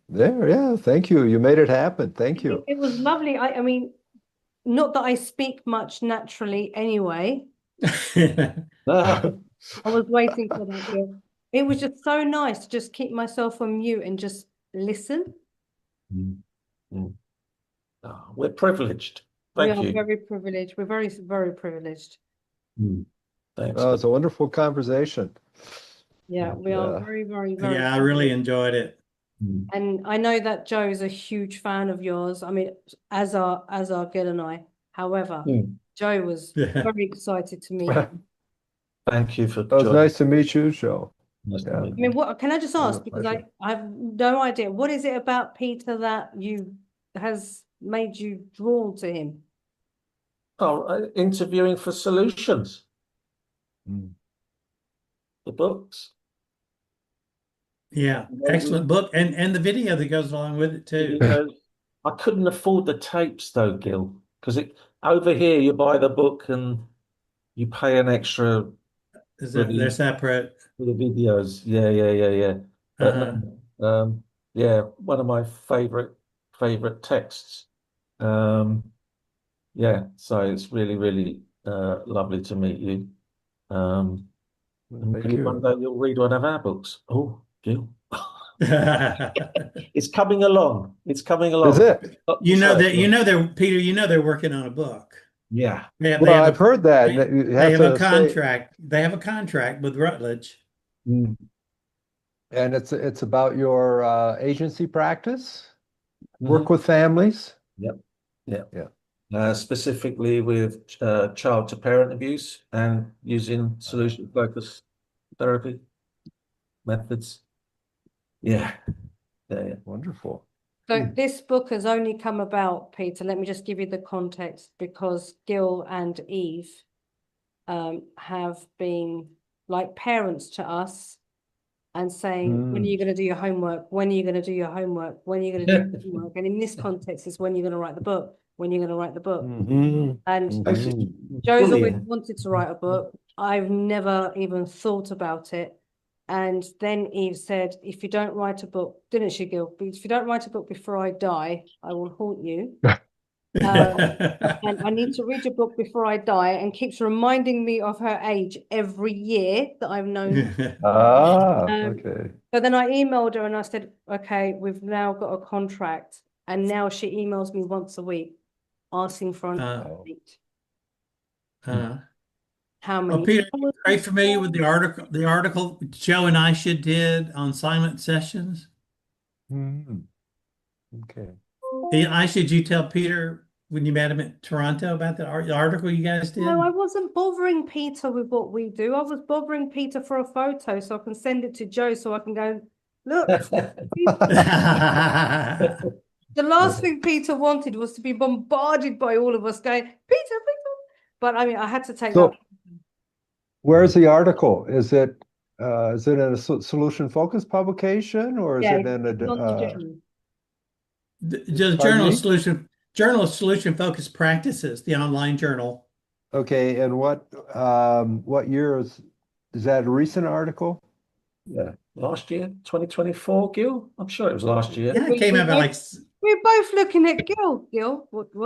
There. Yeah. Thank you. You made it happen. Thank you. It was lovely. I mean, not that I speak much naturally anyway. I was waiting for that, Gil. It was just so nice to just keep myself on mute and just listen. Mm, mm. Oh, we're privileged. We Thank are you. very privileged. We're very, very privileged. Mm. Thanks. It's a wonderful conversation. Yeah, we are Yeah. very, very, very Yeah, I really privileged. enjoyed it. Mm. And I know that Joe's a huge fan of yours. I mean, as are Gil and I. However, Mm. Joe was very excited to meet you. Thank you for It was joining. nice to meet you, Joe. Nice to Yeah. meet I you. mean, what can I just It was ask? a Because pleasure. I have no idea. What is it about Peter that has made you drawn to him? Oh, interviewing for solutions, Mm. the books. Yeah, excellent book, and the video that goes along with it too. I couldn't afford the tapes though, Gil, because over here you buy the book and you pay an extra Is for that they're separate? the videos. Yeah. But no, yeah, one of my favorite texts. Yeah, so it's really lovely to meet you. And Thank maybe one you. day you'll read one of our books. Oh, Gil. It's coming along. It's coming along. Is it? You know they're Peter. You know they're working on a book. Yeah. Well, I've heard that. You They have have a to say, contract. They have a contract with Rutledge. Mm. and it's about your agency practice, work Mhm. with families. Yep. Yeah. Yeah. Specifically with child to parent abuse and using solution focused therapy methods. Yeah. Wonderful. So this book has only come about, Peter. Let me just give you the context, because Gil and Eve have been like parents to us and saying, when are you going to do your homework? When are you going to do your homework? When are you going to do your homework? And in this context, is when you're going to write the book, when you're going to write the book. Mhm. And Mhm. Joe's always Brilliant. wanted to write a book. I've never even thought about it. And then Eve said, if you don't write a book, didn't she, Gil? If you don't write a book before I die, I will haunt you. And I need to read your book before I die, and keeps reminding me of her age every year that I've known her. Okay. So then I emailed her and I said, okay, we've now got a contract. And now she emails me once a week asking for an update. How many Peter, hours are you familiar with the article Joe and Aisha did on silent sessions? Mhm. Okay. Hey, Aisha, did you tell Peter when you met him at Toronto about the article you guys did? No, I wasn't bothering Peter with what we do. I was bothering Peter for a photo so I can send it to Joe so I can go, look. The last thing Peter wanted was to be bombarded by all of us going, Peter. But I mean, I had to take that. Where's the article? Is it in a solution focused publication, or is it in a the journal of solution focused practices, the online journal. Okay, and what year is that a recent article? Yeah, last year, 2024, Gil. I'm sure it was last year. Yeah, it came out about we're both looking at Gil. Gil, what did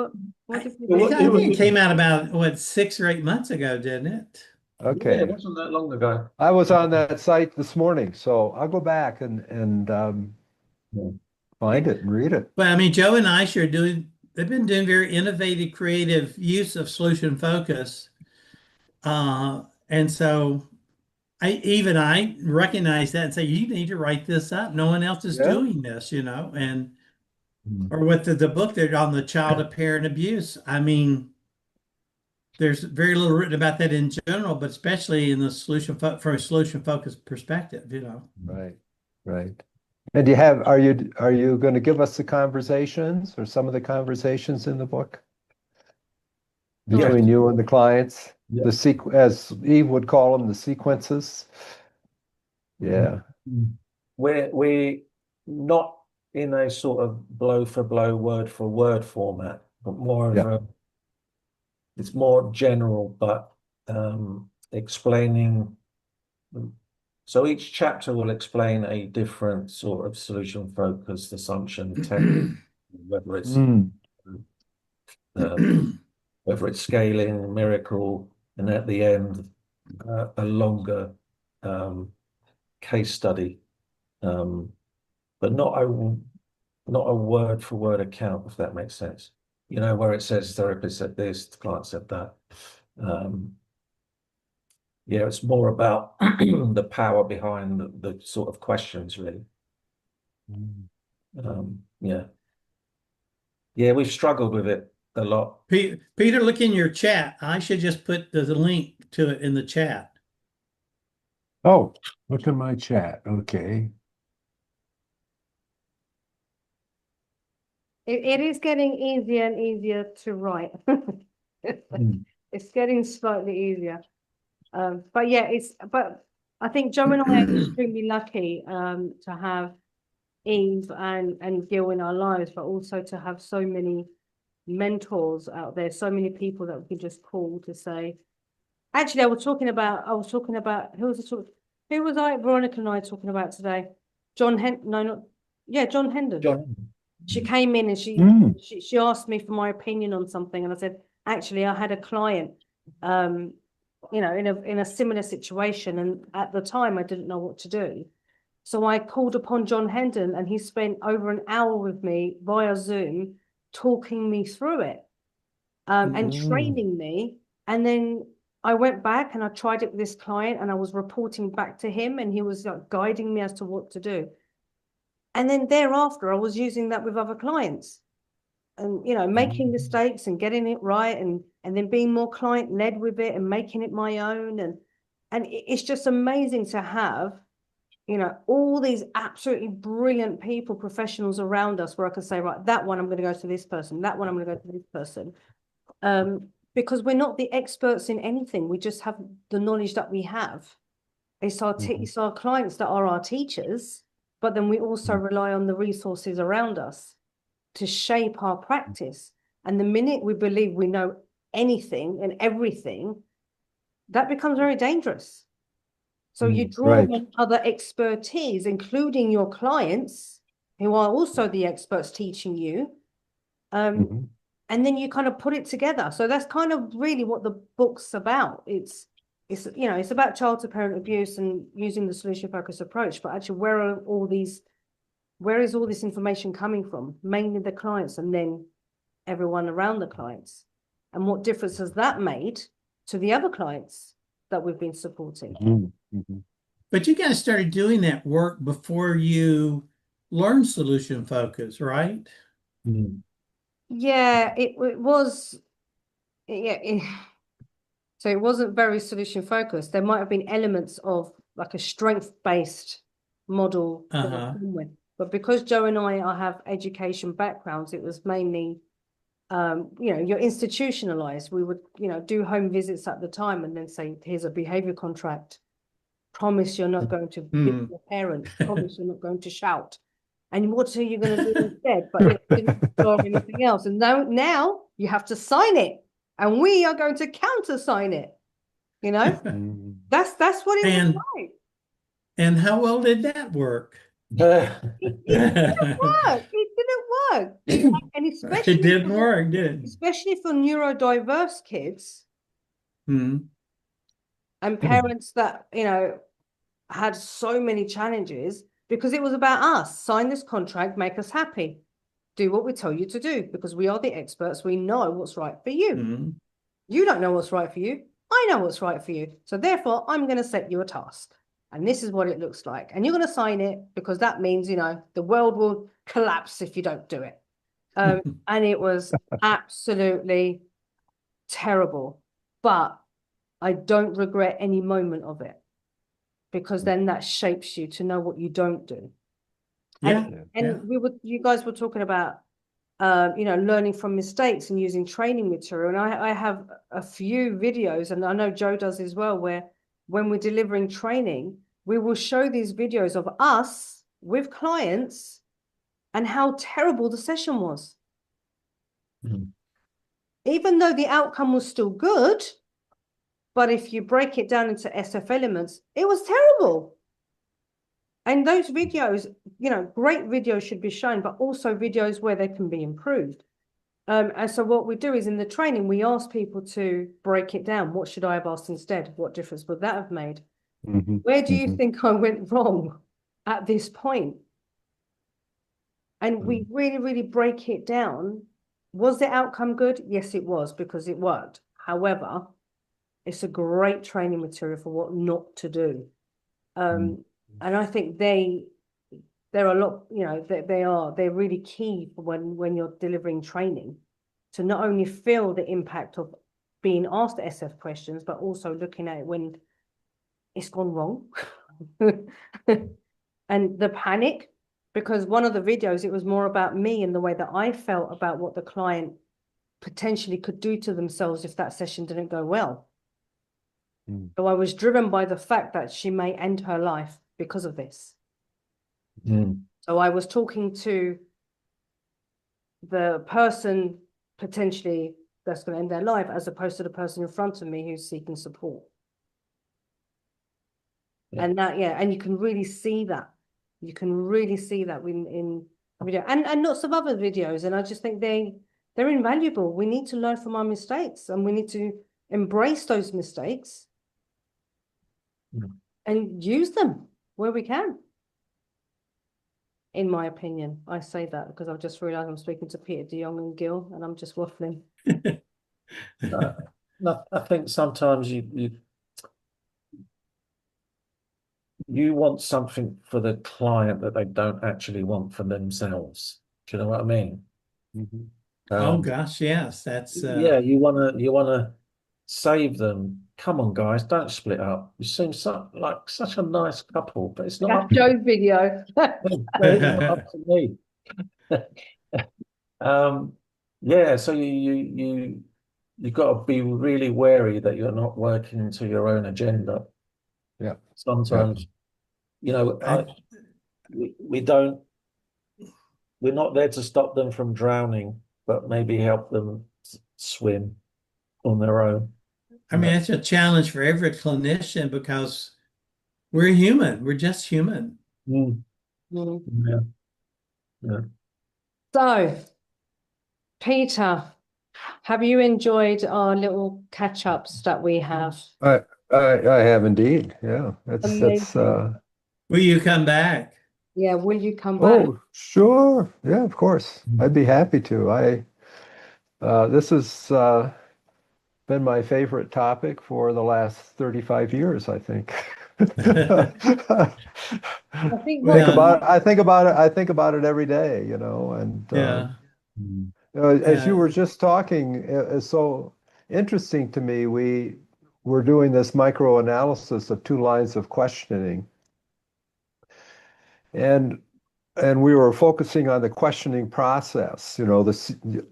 we I think it came out about 6 or 8 months ago, didn't it? Okay. Yeah, it wasn't that long ago. I was on that site this morning, so I'll go back and find it and read it. Well, I mean, Joe and Aisha they've been doing very innovative, creative use of solution focus. And so I recognize that and say, you need to write this up. No one else is doing this, and or with the book that on the child to parent abuse. I mean, there's very little written about that in general, but especially in the from a solution focused perspective, Right. And are you going to give us the conversations or some of the conversations in the book between you and the clients? Yeah. As Eve would call them, the sequences. Yeah. We're not in a sort of blow for blow, word for word format, but more of Yeah. it's more general, but explaining. So each chapter will explain a different sort of solution focused assumption, whether it's Mm. whether it's scaling, miracle, and at the end, a longer case study, but not a word for word account, if that makes sense. You know, where it says therapist said this, the client said that. Yeah, it's more about the power behind the sort of questions, really. Yeah. Yeah, we've struggled with it a lot. Peter, look in your chat. I should just put the link to it in the chat. Oh, look in my chat. Okay. It is getting easier and easier to write. It's getting slightly easier. But yeah, but I think Joe and I are extremely lucky to have Eve and Gil in our lives, but also to have so many mentors out there, so many people that we can just call to say. Actually, I was talking about who was Veronica and I talking about today? John Hendon. John. She came in and she asked me for my opinion on something, and I said, actually, I had a client, you know, in a similar situation, and at the time I didn't know what to do. So I called upon John Hendon, and he spent over an hour with me via Zoom, talking me through it, and training me. And then I went back and I tried it with this client, and I was reporting back to him, and he was like guiding me as to what to do. And then thereafter, I was using that with other clients, and, you know, making mistakes and getting it right, and then being more client led with it and making it my own. And it's just amazing to have, you know, all these absolutely brilliant people, professionals around us, where I can say, right, that one I'm going to go to this person, that one I'm going to go to this person. Because we're not the experts in anything. We just have the knowledge that we have. It's our clients that are our teachers, but then we also rely on the resources around us to shape our practice. And the minute we believe we know anything and everything, that becomes very dangerous. So you draw on other expertise, including your clients, who are also the experts teaching you. And then you kind of put it together. So that's kind of really what the book's about. It's you know, it's about child to parent abuse and using the solution focused approach. But actually, where is all this information coming from? Mainly the clients, and then everyone around the clients. And what difference has that made to the other clients that we've been supporting? But you guys started doing that work before you learned solution focus, right? Yeah, it was. Yeah. So it wasn't very solution focused. There might have been elements of like a strength-based model to begin with. But because Joe and I have education backgrounds, it was mainly, you know, you're institutionalized. We would, you know, do home visits at the time and then say, here's a behavior contract. Promise you're not going to beat your parent. Promise you're not going to shout. And what are you going to do instead? But it didn't explore anything else. And now you have to sign it. And we are going to countersign it. You know, that's what it was like. And how well did that work? It didn't work. It didn't work. And especially it didn't work, did it? Especially for neurodiverse kids and parents that, you know, had so many challenges, because it was about us. Sign this contract, make us happy. Do what we tell you to do, because we are the experts. We know what's right for you. You don't know what's right for you. I know what's right for you. So therefore, I'm going to set you a task. And this is what it looks like. And you're going to sign it, because that means, you know, the world will collapse if you don't do it. And it was absolutely terrible. But I don't regret any moment of it, because then that shapes you to know what you don't do. And you guys were talking about learning from mistakes and using training material. And I have a few videos, and I know Joe does as well, where when we're delivering training, we will show these videos of us with clients and how terrible the session was. Even though the outcome was still good, but if you break it down into SF elements, it was terrible. And those videos, great videos should be shown, but also videos where they can be improved. And so what we do is in the training, we ask people to break it down. What should I have asked instead? What difference would that have made? Where do you think I went wrong at this point? And we really, really break it down. Was the outcome good? Yes, it was, because it worked. However, it's a great training material for what not to do. And I think they're a lot, they're really key for when you're delivering training, to not only feel the impact of being asked SF questions, but also looking at it when it's gone wrong. And the panic, because one of the videos, it was more about me and the way that I felt about what the client potentially could do to themselves if that session didn't go well. So I was driven by the fact that she may end her life because of this. So I was talking to the person potentially that's going to end their life, as opposed to the person in front of me who's seeking support. And and you can really see that. You can really see that in video and lots of other videos. And I just think they're invaluable. We need to learn from our mistakes, and we need to embrace those mistakes and use them where we can. In my opinion, I say that because I've just realized I'm speaking to Peter de Jong and Gil, and I'm just waffling. No, I think sometimes you want something for the client that they don't actually want for themselves. Do you know what I mean? Oh gosh, yes, that's you wanna save them. Come on, guys, don't split up. You seem like such a nice couple, but it's not up That's Joe's video. it's not up to me. So you've got to be really wary that you're not working to your own agenda. Sometimes, we're not there to stop them from drowning, but maybe help them swim on their own. I mean, it's a challenge for every clinician because we're human. We're just human. So, Peter, have you enjoyed our little catch-ups that we have? I have indeed. Yeah, that's Will you come back? Yeah, will you come back? Oh, sure. Yeah, of course. I'd be happy to. This has been my favorite topic for the last 35 years, I think. I think about it every day, and as you were just talking, it's so interesting to me. We were doing this micro-analysis of 2 lines of questioning, and we were focusing on the questioning process, the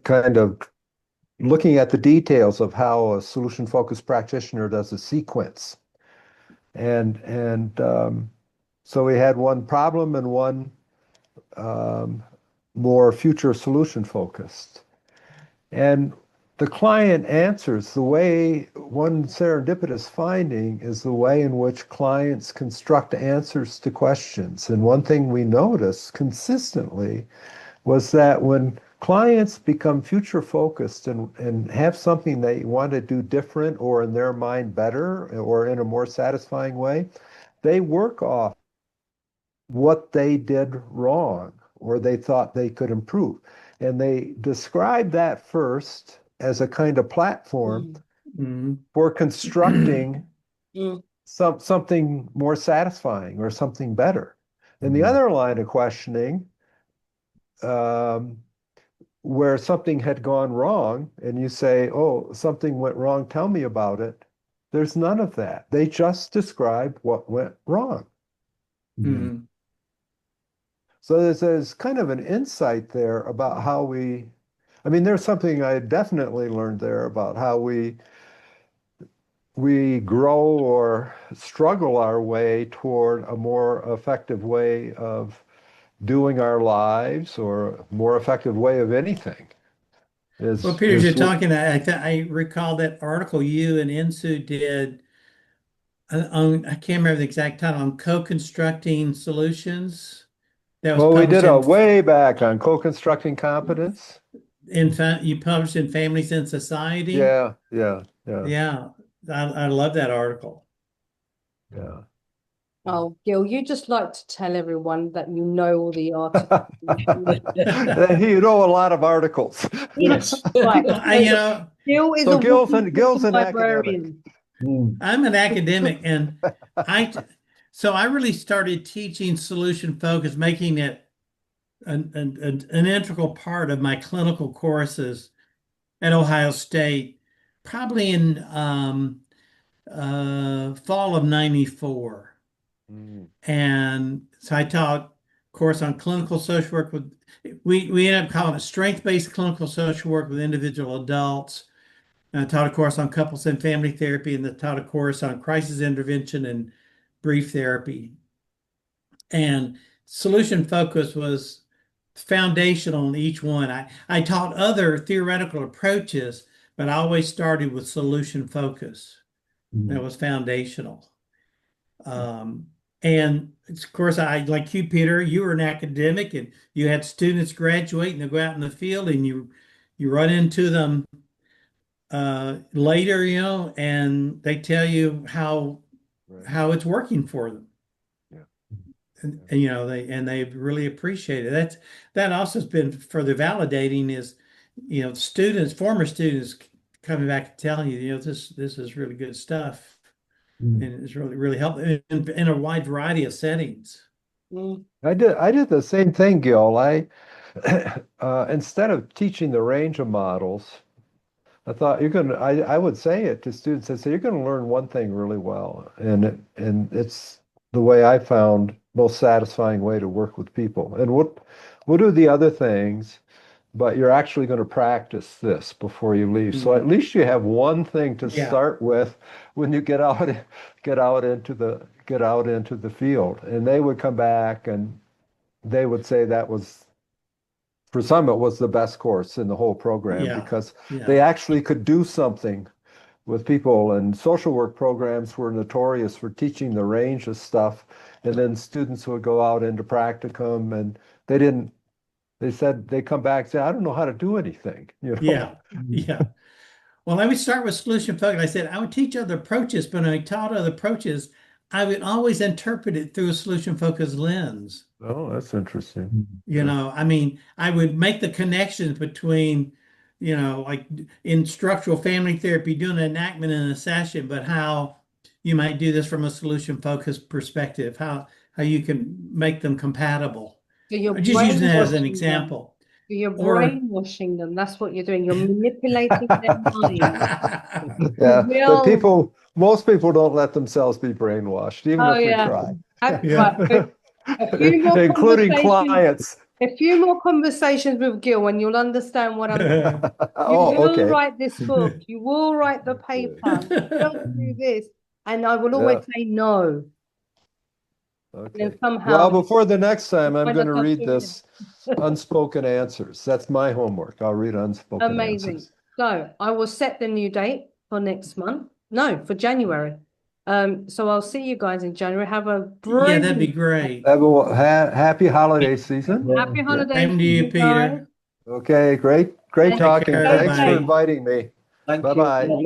kind of looking at the details of how a solution-focused practitioner does a sequence. And so we had one problem and one more future solution-focused. And the client answers, one serendipitous finding is the way in which clients construct answers to questions. And one thing we noticed consistently was that when clients become future focused and have something they want to do different or in their mind better or in a more satisfying way, they work off what they did wrong or they thought they could improve. And they describe that first as a kind of platform for constructing something more satisfying or something better. And the other line of questioning, where something had gone wrong and you say, oh, something went wrong, tell me about it. There's none of that. They just describe what went wrong. So there's kind of an insight there about how we, I mean, there's something I definitely learned there about how we grow or struggle our way toward a more effective way of doing our lives or a more effective way of anything. Well, Peter, as you're talking, I recall that article you and Insu did on, I can't remember the exact title, on co-constructing solutions. That was Well, we published did a way back on co-constructing competence. you published in Families and Society. Yeah. Yeah, I love that article. Yeah. Oh, Gil, you just like to tell everyone that you know all the articles. You know a lot of articles. Yes. Right. Gil is So a Gil's an librarian. academic. I'm an academic, and I really started teaching solution focus, making it an integral part of my clinical courses at Ohio State, probably in fall of '94. And so I taught a course on clinical social work with, we ended up calling it strength-based clinical social work with individual adults. And I taught a course on couples and family therapy, and I taught a course on crisis intervention and brief therapy. And solution focus was foundational in each one. I taught other theoretical approaches, but I always started with solution focus. That was foundational. And of course, like you, Peter, you were an academic and you had students graduate and they go out in the field and you run into them later, and they tell you how it's working for them. And they really appreciate it. That also has been further validating is, former students coming back and telling you, this is really good stuff. And it's really helped in a wide variety of settings. I did the same thing, Gil. Instead of teaching the range of models, I thought I would say it to students. I say you're going to learn one thing really well, and it's the way I found most satisfying way to work with people. And we'll do the other things, but you're actually going to practice this before you leave. So at least you have one thing to start with when you get out into the field. And they would come back and they would say that was, for some, it was the best course in the whole program because they actually could do something with people. And social work programs were notorious for teaching the range of stuff. And then students would go out into practicum and they said they come back and say, I don't know how to do anything. Yeah. Well, I would start with solution focus. I said I would teach other approaches, but when I taught other approaches, I would always interpret it through a solution focused lens. Oh, that's interesting. I would make the connections between, like in structural family therapy, doing an enactment in a session, but how you might do this from a solution focused perspective, how you can make them compatible. So you're just using that as an example. You're brainwashing them. That's what you're doing. You're manipulating their mind. But most people don't let themselves be brainwashed, even if we try. A few more including clients. A few more conversations with Gil and you'll understand what I'm saying. You will write this book. You will write the paper. Don't do this. And I will always say no. Okay. Well, before the next time, I'm going to read this Unspoken Answers. That's my homework. I'll read Unspoken Answers. So I will set the new date for next month. No, for January. So I'll see you guys in January. Have a brilliant. Yeah, that'd be great. Have a happy holiday season. Happy holidays. Same to you, Peter. Okay, great talking. Thanks for inviting me. Thank Bye-bye.